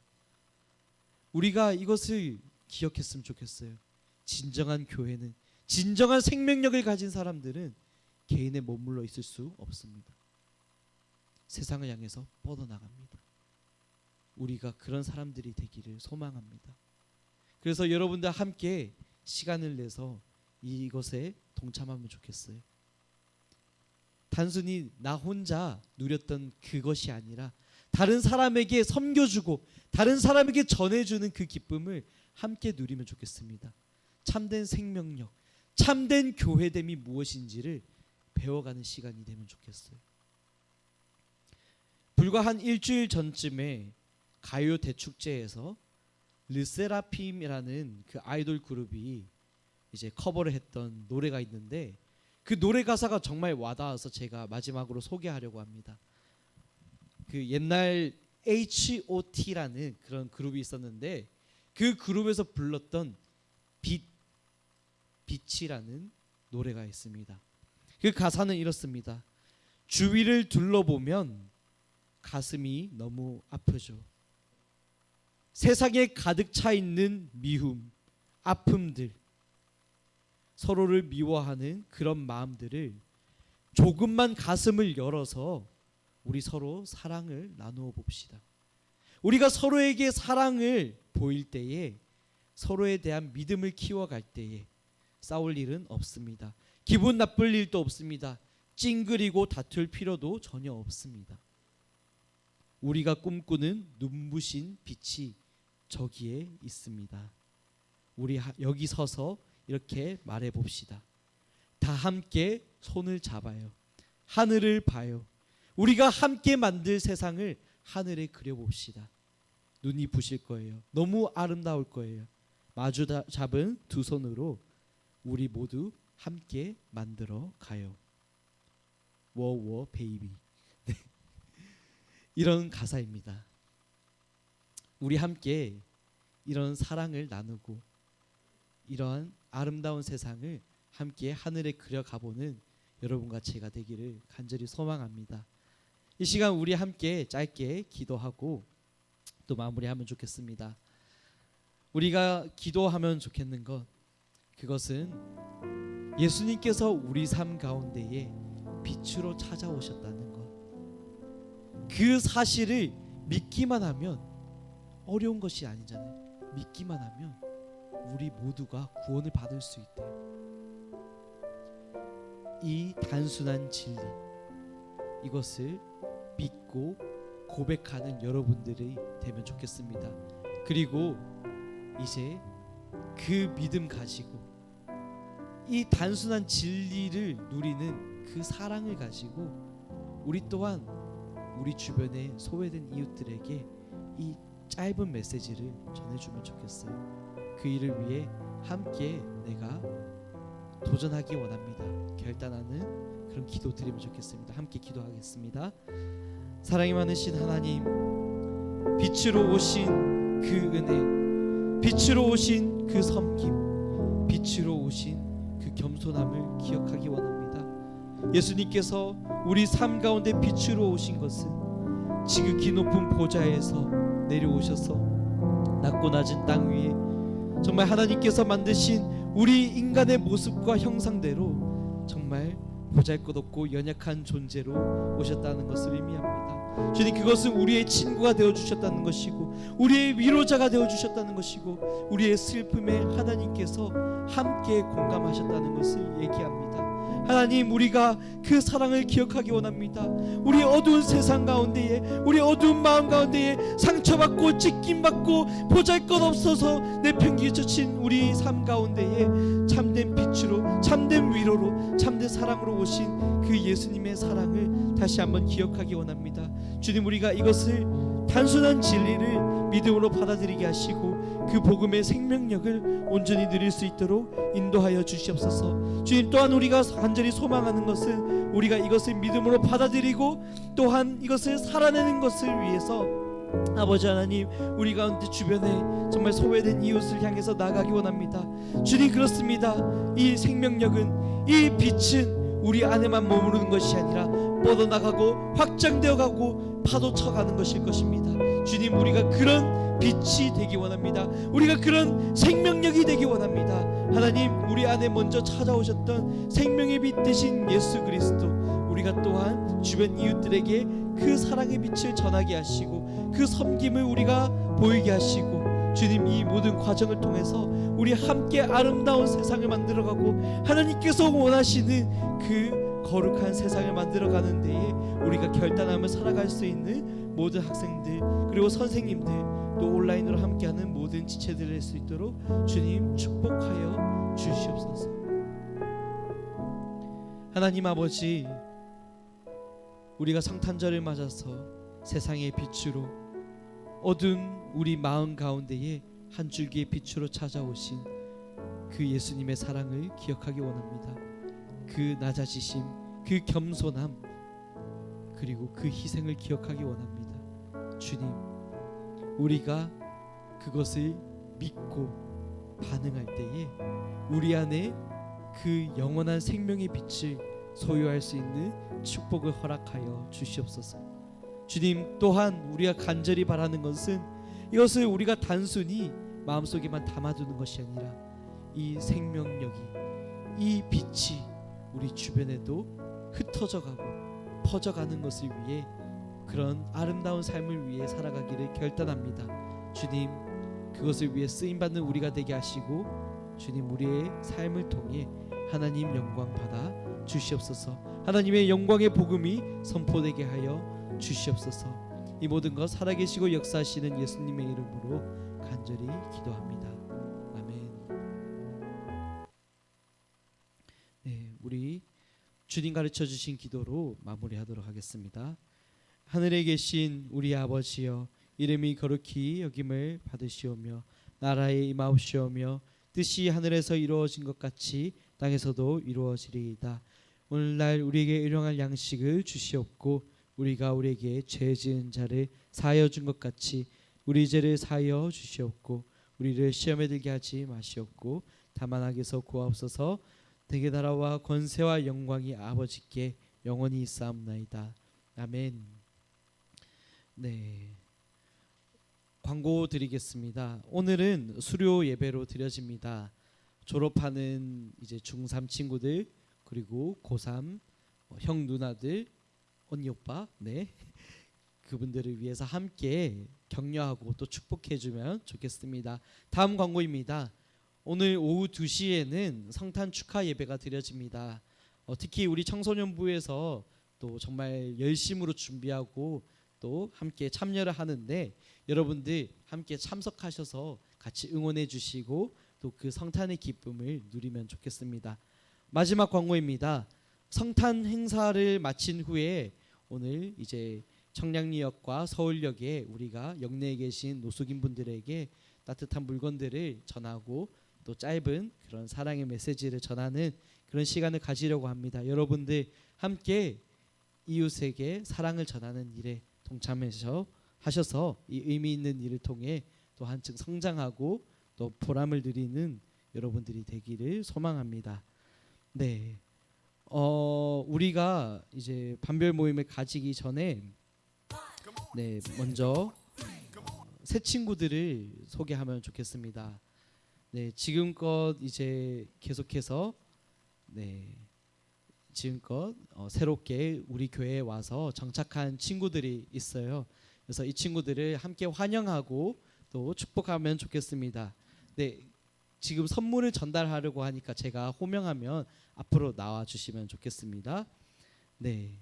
우리가 이것을 기억했으면 좋겠어요. 진정한 교회는, 진정한 생명력을 가진 사람들은 개인에 머물러 있을 수 없습니다. 세상을 향해서 뻗어나갑니다. 우리가 그런 사람들이 되기를 소망합니다. 그래서 여러분들 함께 시간을 내서 이것에 동참하면 좋겠어요. 단순히 나 혼자 누렸던 그것이 아니라 다른 사람에게 섬겨주고 다른 사람에게 전해주는 그 기쁨을 함께 누리면 좋겠습니다. 참된 생명력, 참된 교회됨이 무엇인지를 배워가는 시간이 되면 좋겠어요. 불과 한 일주일 전쯤에 가요 대축제에서 르세라핌이라는 그 아이돌 그룹이 이제 커버를 했던 노래가 있는데 그 노래 가사가 정말 와닿아서 제가 마지막으로 소개하려고 합니다. 그 옛날 H.O.T라는 그런 그룹이 있었는데 그 그룹에서 불렀던 빛이라는 노래가 있습니다. 그 가사는 이렇습니다. 주위를 둘러보면 가슴이 너무 아프죠. 세상에 가득 차 있는 미움, 아픔들, 서로를 미워하는 그런 마음들을 조금만 가슴을 열어서 우리 서로 사랑을 나누어 봅시다. 우리가 서로에게 사랑을 보일 때에 서로에 대한 믿음을 키워갈 때에 싸울 일은 없습니다. 기분 나쁠 일도 없습니다. 찡그리고 다툴 필요도 전혀 없습니다. 우리가 꿈꾸는 눈부신 빛이 저기에 있습니다. 우리 여기 서서 이렇게 말해 봅시다. 다 함께 손을 잡아요. 하늘을 봐요. 우리가 함께 만들 세상을 하늘에 그려봅시다. 눈이 부실 거예요. 너무 아름다울 거예요. 마주 잡은 두 손으로 우리 모두 함께 만들어 가요. 워워 베이비. 이런 가사입니다. 우리 함께 이런 사랑을 나누고 이러한 아름다운 세상을 함께 하늘에 그려가보는 여러분과 제가 되기를 간절히 소망합니다. 이 시간 우리 함께 짧게 기도하고 또 마무리하면 좋겠습니다. 우리가 기도하면 좋겠는 것, 그것은 예수님께서 우리 삶 가운데에 빛으로 찾아오셨다는 것, 그 사실을 믿기만 하면 어려운 것이 아니잖아요. 믿기만 하면 우리 모두가 구원을 받을 수 있대요. 이 단순한 진리, 이것을 믿고 고백하는 여러분들이 되면 좋겠습니다. 그리고 이제 그 믿음 가지고 이 단순한 진리를 누리는 그 사랑을 가지고 우리 또한 우리 주변에 소외된 이웃들에게 이 짧은 메시지를 전해주면 좋겠어요. 그 일을 위해 함께 내가 도전하기 원합니다. 결단하는 그런 기도 드리면 좋겠습니다. 함께 기도하겠습니다. 사랑이 많으신 하나님, 빛으로 오신 그 은혜, 빛으로 오신 그 섬김, 빛으로 오신 그 겸손함을 기억하기 원합니다. 예수님께서 우리 삶 가운데 빛으로 오신 것은 지극히 높은 보좌에서 내려오셔서 낮고 낮은 땅 위에 정말 하나님께서 만드신 우리 인간의 모습과 형상대로 정말 보잘것없고 연약한 존재로 오셨다는 것을 의미합니다. 주님, 그것은 우리의 친구가 되어주셨다는 것이고 우리의 위로자가 되어주셨다는 것이고 우리의 슬픔에 하나님께서 함께 공감하셨다는 것을 얘기합니다. 하나님, 우리가 그 사랑을 기억하기 원합니다. 우리 어두운 세상 가운데에, 우리 어두운 마음 가운데에 상처받고 찢김받고 보잘것없어서 내팽개쳐진 우리 삶 가운데에 참된 빛으로, 참된 위로로, 참된 사랑으로 오신 그 예수님의 사랑을 다시 한번 기억하기 원합니다. 주님, 우리가 이것을 단순한 진리를 믿음으로 받아들이게 하시고 그 복음의 생명력을 온전히 누릴 수 있도록 인도하여 주시옵소서. 주님, 또한 우리가 간절히 소망하는 것은 우리가 이것을 믿음으로 받아들이고 또한 이것을 살아내는 것을 위해서 아버지 하나님, 우리 가운데 주변에 정말 소외된 이웃을 향해서 나가기 원합니다. 주님, 그렇습니다. 이 생명력은, 이 빛은 우리 안에만 머무르는 것이 아니라 뻗어나가고 확장되어 가고 파도쳐가는 것일 것입니다. 주님, 우리가 그런 빛이 되기 원합니다. 우리가 그런 생명력이 되기 원합니다. 하나님, 우리 안에 먼저 찾아오셨던 생명의 빛 되신 예수 그리스도, 우리가 또한 주변 이웃들에게 그 사랑의 빛을 전하게 하시고 그 섬김을 우리가 보이게 하시고 주님, 이 모든 과정을 통해서 우리 함께 아름다운 세상을 만들어가고 하나님께서 원하시는 그 거룩한 세상을 만들어가는 데에 우리가 결단하며 살아갈 수 있는 모든 학생들, 그리고 선생님들, 또 온라인으로 함께하는 모든 지체들을 할 수 있도록 주님 축복하여 주시옵소서. 하나님 아버지, 우리가 성탄절을 맞아서 세상의 빛으로 어두운 우리 마음 가운데에 한 줄기의 빛으로 찾아오신 그 예수님의 사랑을 기억하기 원합니다. 그 낮아지심, 그 겸손함, 그리고 그 희생을 기억하기 원합니다. 주님, 우리가 그것을 믿고 반응할 때에 우리 안에 그 영원한 생명의 빛을 소유할 수 있는 축복을 허락하여 주시옵소서. 주님, 또한 우리가 간절히 바라는 것은 이것을 우리가 단순히 마음속에만 담아두는 것이 아니라 이 생명력이, 이 빛이 우리 주변에도 흩어져가고 퍼져가는 것을 위해 그런 아름다운 삶을 위해 살아가기를 결단합니다. 주님, 그것을 위해 쓰임받는 우리가 되게 하시고 주님, 우리의 삶을 통해 하나님 영광 받아 주시옵소서. 하나님의 영광의 복음이 선포되게 하여 주시옵소서. 이 모든 것 살아계시고 역사하시는 예수님의 이름으로 간절히 기도합니다. 아멘. 네, 우리 주님 가르쳐 주신 기도로 마무리하도록 하겠습니다. 하늘에 계신 우리 아버지여, 이름이 거룩히 여김을 받으시오며 나라에 임하옵시오며 뜻이 하늘에서 이루어진 것 같이 땅에서도 이루어지리이다. 오늘날 우리에게 일용할 양식을 주시옵고 우리가 우리에게 죄 지은 자를 사하여 준 것 같이 우리 죄를 사하여 주시옵고 우리를 시험에 들게 하지 마시옵고 다만 악에서 구하옵소서. 대개 나라와 권세와 영광이 아버지께 영원히 있사옵나이다. 아멘. 네, 광고 드리겠습니다. 오늘은 수료 예배로 드려집니다. 졸업하는 이제 중3 친구들 그리고 고3 형 누나들 언니 오빠 그분들을 위해서 함께 격려하고 또 축복해주면 좋겠습니다. 다음 광고입니다. 오늘 오후 2시에는 성탄 축하 예배가 드려집니다. 특히 우리 청소년부에서 또 정말 열심으로 준비하고 또 함께 참여를 하는데 여러분들 함께 참석하셔서 같이 응원해 주시고 또 그 성탄의 기쁨을 누리면 좋겠습니다. 마지막 광고입니다. 성탄 행사를 마친 후에 오늘 이제 청량리역과 서울역에 우리가 역내에 계신 노숙인 분들에게 따뜻한 물건들을 전하고 또 짧은 그런 사랑의 메시지를 전하는 그런 시간을 가지려고 합니다. 여러분들 함께 이웃에게 사랑을 전하는 일에 동참하셔서 이 의미 있는 일을 통해 또 한층 성장하고 또 보람을 누리는 여러분들이 되기를 소망합니다. 네, 우리가 이제 반별 모임을 가지기 전에 먼저 새 친구들을 소개하면 좋겠습니다. 네, 지금껏 이제 계속해서 지금껏 새롭게 우리 교회에 와서 정착한 친구들이 있어요. 그래서 이 친구들을 함께 환영하고 또 축복하면 좋겠습니다. 네, 지금 선물을 전달하려고 하니까 제가 호명하면 앞으로 나와 주시면 좋겠습니다. 네,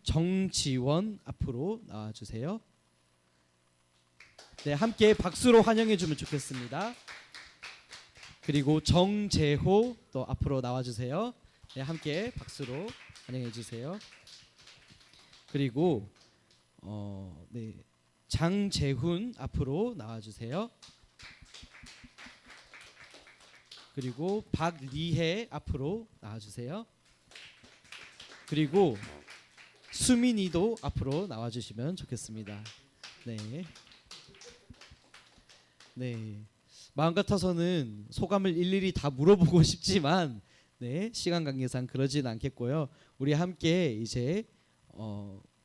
정지원 앞으로 나와 주세요. 네, 함께 박수로 환영해 주면 좋겠습니다. 그리고 정재호 또 앞으로 나와 주세요. 네, 함께 박수로 환영해 주세요. 그리고 장재훈 앞으로 나와 주세요. 그리고 박리혜 앞으로 나와 주세요. 그리고 수민이도 앞으로 나와 주시면 좋겠습니다. 네. 마음 같아서는 소감을 일일이 다 물어보고 싶지만 시간 관계상 그러진 않겠고요. 우리 함께 이제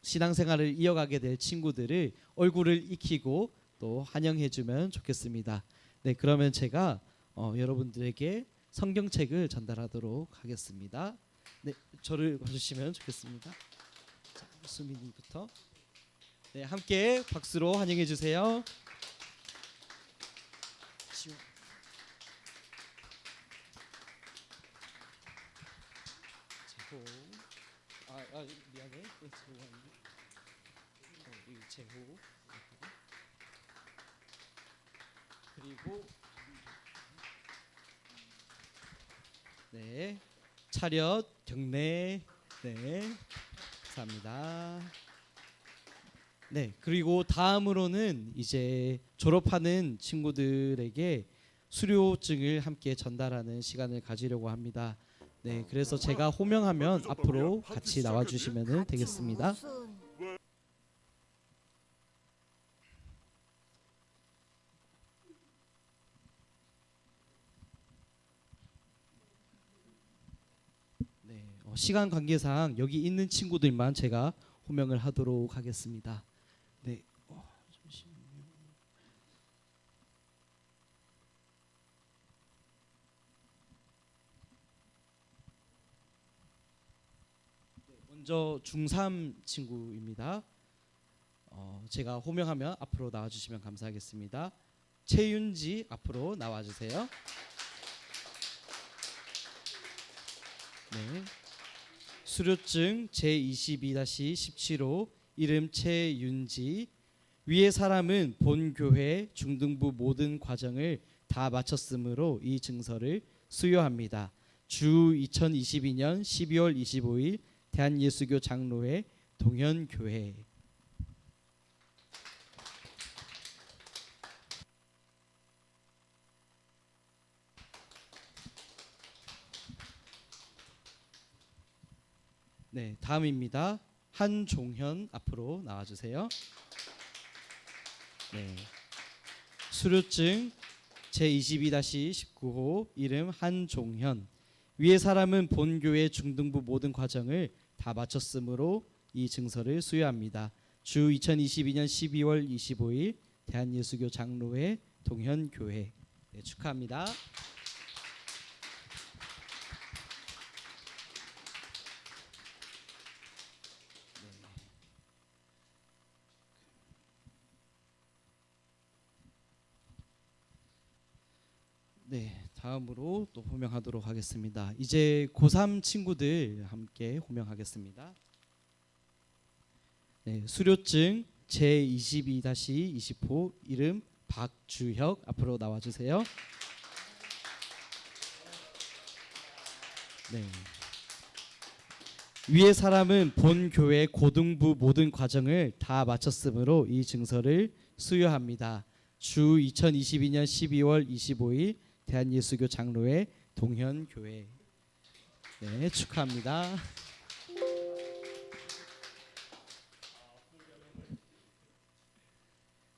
신앙생활을 이어가게 될 친구들을 얼굴을 익히고 또 환영해주면 좋겠습니다. 네, 그러면 제가 여러분들에게 성경책을 전달하도록 하겠습니다. 네, 저를 봐주시면 좋겠습니다. 자, 수민이부터 함께 박수로 환영해 주세요. 미안해. 재호 그리고 차렷 경례 감사합니다. 그리고 다음으로는 이제 졸업하는 친구들에게 수료증을 함께 전달하는 시간을 가지려고 합니다. 그래서 제가 호명하면 앞으로 같이 나와 주시면 되겠습니다. 시간 관계상 여기 있는 친구들만 제가 호명을 하도록 하겠습니다. 잠시만요. 먼저 중3 친구입니다. 제가 호명하면 앞으로 나와주시면 감사하겠습니다. 최윤지 앞으로 나와 주세요. 네. 수료증 제22-17호 이름 최윤지. 위의 사람은 본 교회 중등부 모든 과정을 다 마쳤으므로 이 증서를 수여합니다. 주 2022년 12월 25일 대한예수교 장로회 동현교회. 네, 다음입니다. 한종현 앞으로 나와주세요. 네, 수료증 제22-19호 이름 한종현. 위의 사람은 본교회 중등부 모든 과정을 다 마쳤으므로 이 증서를 수여합니다. 주 2022년 12월 25일 대한예수교 장로회 동현교회. 네, 축하합니다. 네, 다음으로 또 호명하도록 하겠습니다. 이제 고3 친구들 함께 호명하겠습니다. 네, 수료증 제22-20호 이름 박주혁 앞으로 나와 주세요. 네. 위의 사람은 본 교회 고등부 모든 과정을 다 마쳤으므로 이 증서를 수여합니다. 주 2022년 12월 25일 대한예수교 장로회 동현교회. 네, 축하합니다.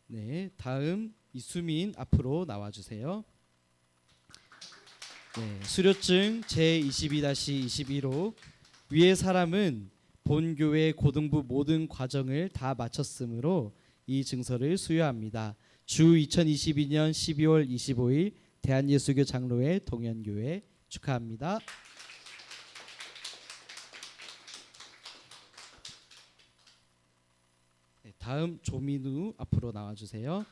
네, 다음 이수민 앞으로 나와 주세요. 네, 수료증 제22-21호 위의 사람은 본교회 고등부 모든 과정을 다 마쳤으므로 이 증서를 수여합니다. 주 2022년 12월 25일 대한예수교 장로회 동현교회. 축하합니다. 네, 다음 조민우 앞으로 나와주세요.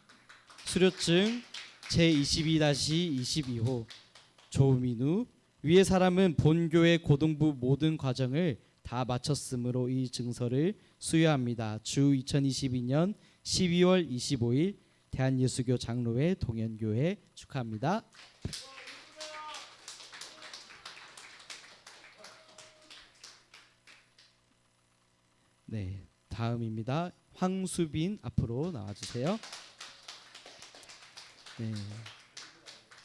수료증 제22-22호 조민우. 위의 사람은 본교회 고등부 모든 과정을 다 마쳤으므로 이 증서를 수여합니다. 주 2022년 12월 25일 대한예수교 장로회 동현교회. 축하합니다. 네, 다음입니다. 황수빈 앞으로 나와주세요. 네,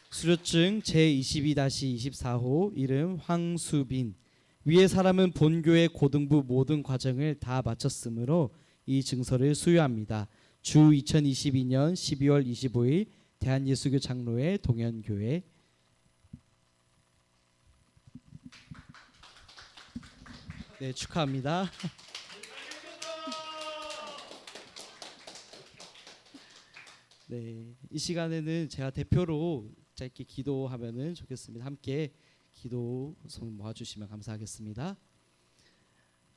수료증 제22-24호 이름 황수빈. 위의 사람은 본교회 고등부 모든 과정을 다 마쳤으므로 이 증서를 수여합니다. 주 2022년 12월 25일 대한예수교 장로회 동현교회. 네, 축하합니다. 네, 이 시간에는 제가 대표로 짧게 기도하면은 좋겠습니다. 함께 기도 손 모아주시면 감사하겠습니다.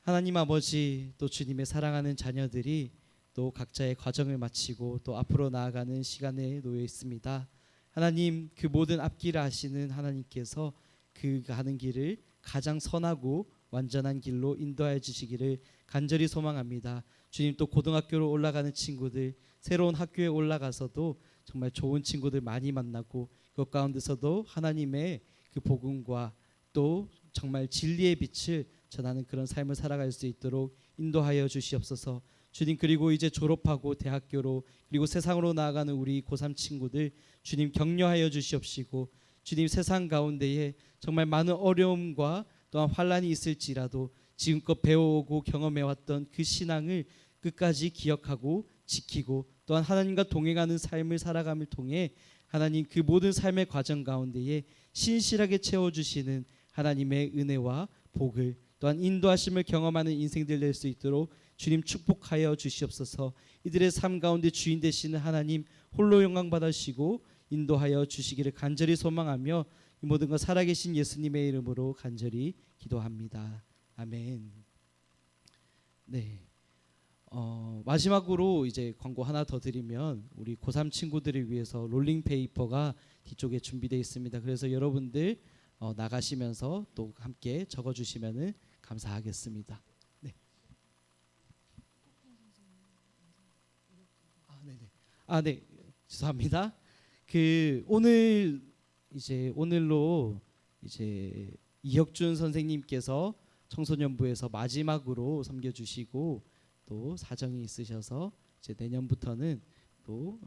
하나님 아버지, 또 주님의 사랑하는 자녀들이 또 각자의 과정을 마치고 또 앞으로 나아가는 시간에 놓여 있습니다. 하나님, 그 모든 앞길을 아시는 하나님께서 그 가는 길을 가장 선하고 완전한 길로 인도하여 주시기를 간절히 소망합니다. 주님, 또 고등학교로 올라가는 친구들, 새로운 학교에 올라가서도 정말 좋은 친구들 많이 만나고 그 가운데서도 하나님의 그 복음과 또 정말 진리의 빛을 전하는 그런 삶을 살아갈 수 있도록 인도하여 주시옵소서. 주님, 그리고 이제 졸업하고 대학교로 그리고 세상으로 나아가는 우리 고3 친구들 주님 격려하여 주시옵시고, 주님 세상 가운데에 정말 많은 어려움과 또한 환란이 있을지라도 지금껏 배워오고 경험해왔던 그 신앙을 끝까지 기억하고 지키고 또한 하나님과 동행하는 삶을 살아감을 통해 하나님 그 모든 삶의 과정 가운데에 신실하게 채워주시는 하나님의 은혜와 복을 또한 인도하심을 경험하는 인생들 될 수 있도록 주님 축복하여 주시옵소서. 이들의 삶 가운데 주인 되시는 하나님 홀로 영광 받으시고 인도하여 주시기를 간절히 소망하며 이 모든 것 살아계신 예수님의 이름으로 간절히 기도합니다. 아멘. 네. 마지막으로 이제 광고 하나 더 드리면 우리 고3 친구들을 위해서 롤링 페이퍼가 뒤쪽에 준비되어 있습니다. 그래서 여러분들 나가시면서 또 함께 적어주시면은 감사하겠습니다. 네. 네. 죄송합니다. 오늘로 이제 이혁준 선생님께서 청소년부에서 마지막으로 섬겨주시고 또 사정이 있으셔서 이제 내년부터는 또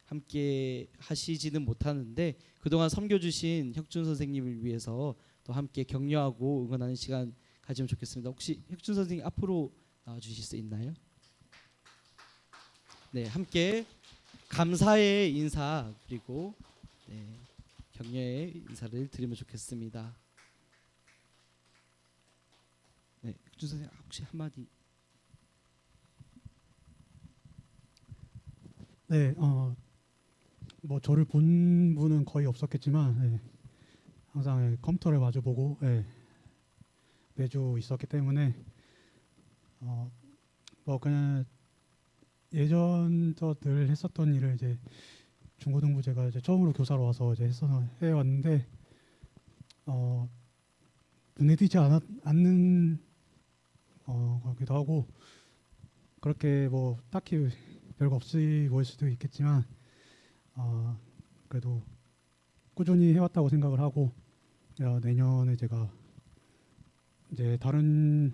함께 하시지는 못하는데 그동안 섬겨주신 혁준 선생님을 위해서 또 함께 격려하고 응원하는 시간 가지면 좋겠습니다. 혹시 혁준 선생님 앞으로 나와주실 수 있나요? 네, 함께 감사의 인사 그리고 격려의 인사를 드리면 좋겠습니다. 네, 혁준 선생님 혹시 한마디. 네, 뭐 저를 본 분은 거의 없었겠지만 항상 컴퓨터를 마주보고 매주 있었기 때문에 뭐 그냥 예전부터 늘 했었던 일을 이제 중고등부 제가 이제 처음으로 교사로 와서 이제 해왔는데 눈에 띄지 않는 거기도 하고 그렇게 뭐 딱히 별거 없이 보일 수도 있겠지만 그래도 꾸준히 해왔다고 생각을 하고 내년에 제가 이제 다른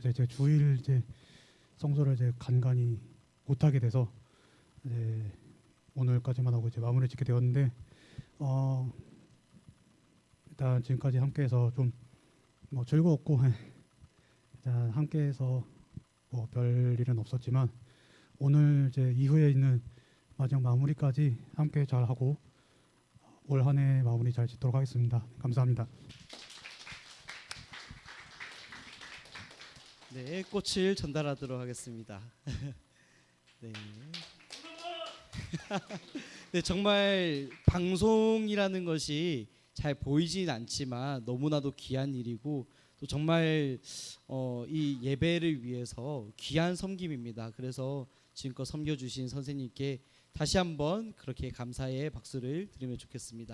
제 주일 이제 성소를 이제 간간히 못하게 돼서 이제 오늘까지만 하고 이제 마무리 짓게 되었는데 일단 지금까지 함께해서 좀 뭐 즐거웠고 일단 함께해서 뭐 별일은 없었지만 오늘 이제 이후에 있는 마지막 마무리까지 함께 잘 하고 올 한 해 마무리 잘 짓도록 하겠습니다. 감사합니다. 네, 꽃을 전달하도록 하겠습니다. 네. 네, 정말 방송이라는 것이 잘 보이진 않지만 너무나도 귀한 일이고 또 정말 이 예배를 위해서 귀한 섬김입니다. 그래서 지금껏 섬겨주신 선생님께 다시 한번 그렇게 감사의 박수를 드리면 좋겠습니다.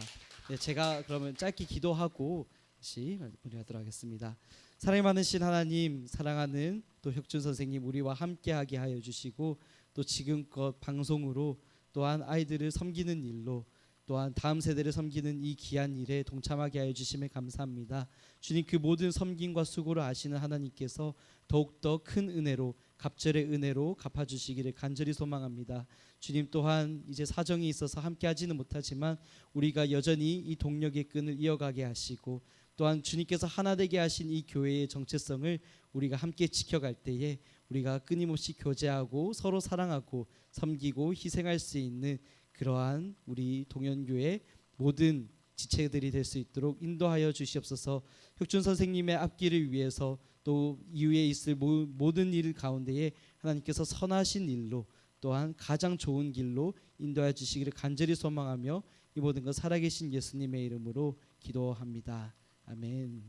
네, 제가 그러면 짧게 기도하고 다시 마무리하도록 하겠습니다. 사랑이 많으신 하나님, 사랑하는 또 혁준 선생님 우리와 함께하게 하여 주시고 또 지금껏 방송으로 또한 아이들을 섬기는 일로 또한 다음 세대를 섬기는 이 귀한 일에 동참하게 하여 주심에 감사합니다. 주님, 그 모든 섬김과 수고를 아시는 하나님께서 더욱더 큰 은혜로 갑절의 은혜로 갚아주시기를 간절히 소망합니다. 주님, 또한 이제 사정이 있어서 함께하지는 못하지만 우리가 여전히 이 동력의 끈을 이어가게 하시고 또한 주님께서 하나 되게 하신 이 교회의 정체성을 우리가 함께 지켜갈 때에 우리가 끊임없이 교제하고 서로 사랑하고 섬기고 희생할 수 있는 그러한 우리 동현교회 모든 지체들이 될 수 있도록 인도하여 주시옵소서. 혁준 선생님의 앞길을 위해서 또 이후에 있을 모든 일 가운데에 하나님께서 선하신 일로 또한 가장 좋은 길로 인도하여 주시기를 간절히 소망하며 이 모든 것 살아계신 예수님의 이름으로 기도합니다. 아멘.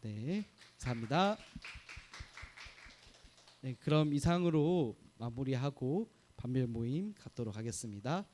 네, 감사합니다. 네, 그럼 이상으로 마무리하고 반별 모임 갖도록 하겠습니다.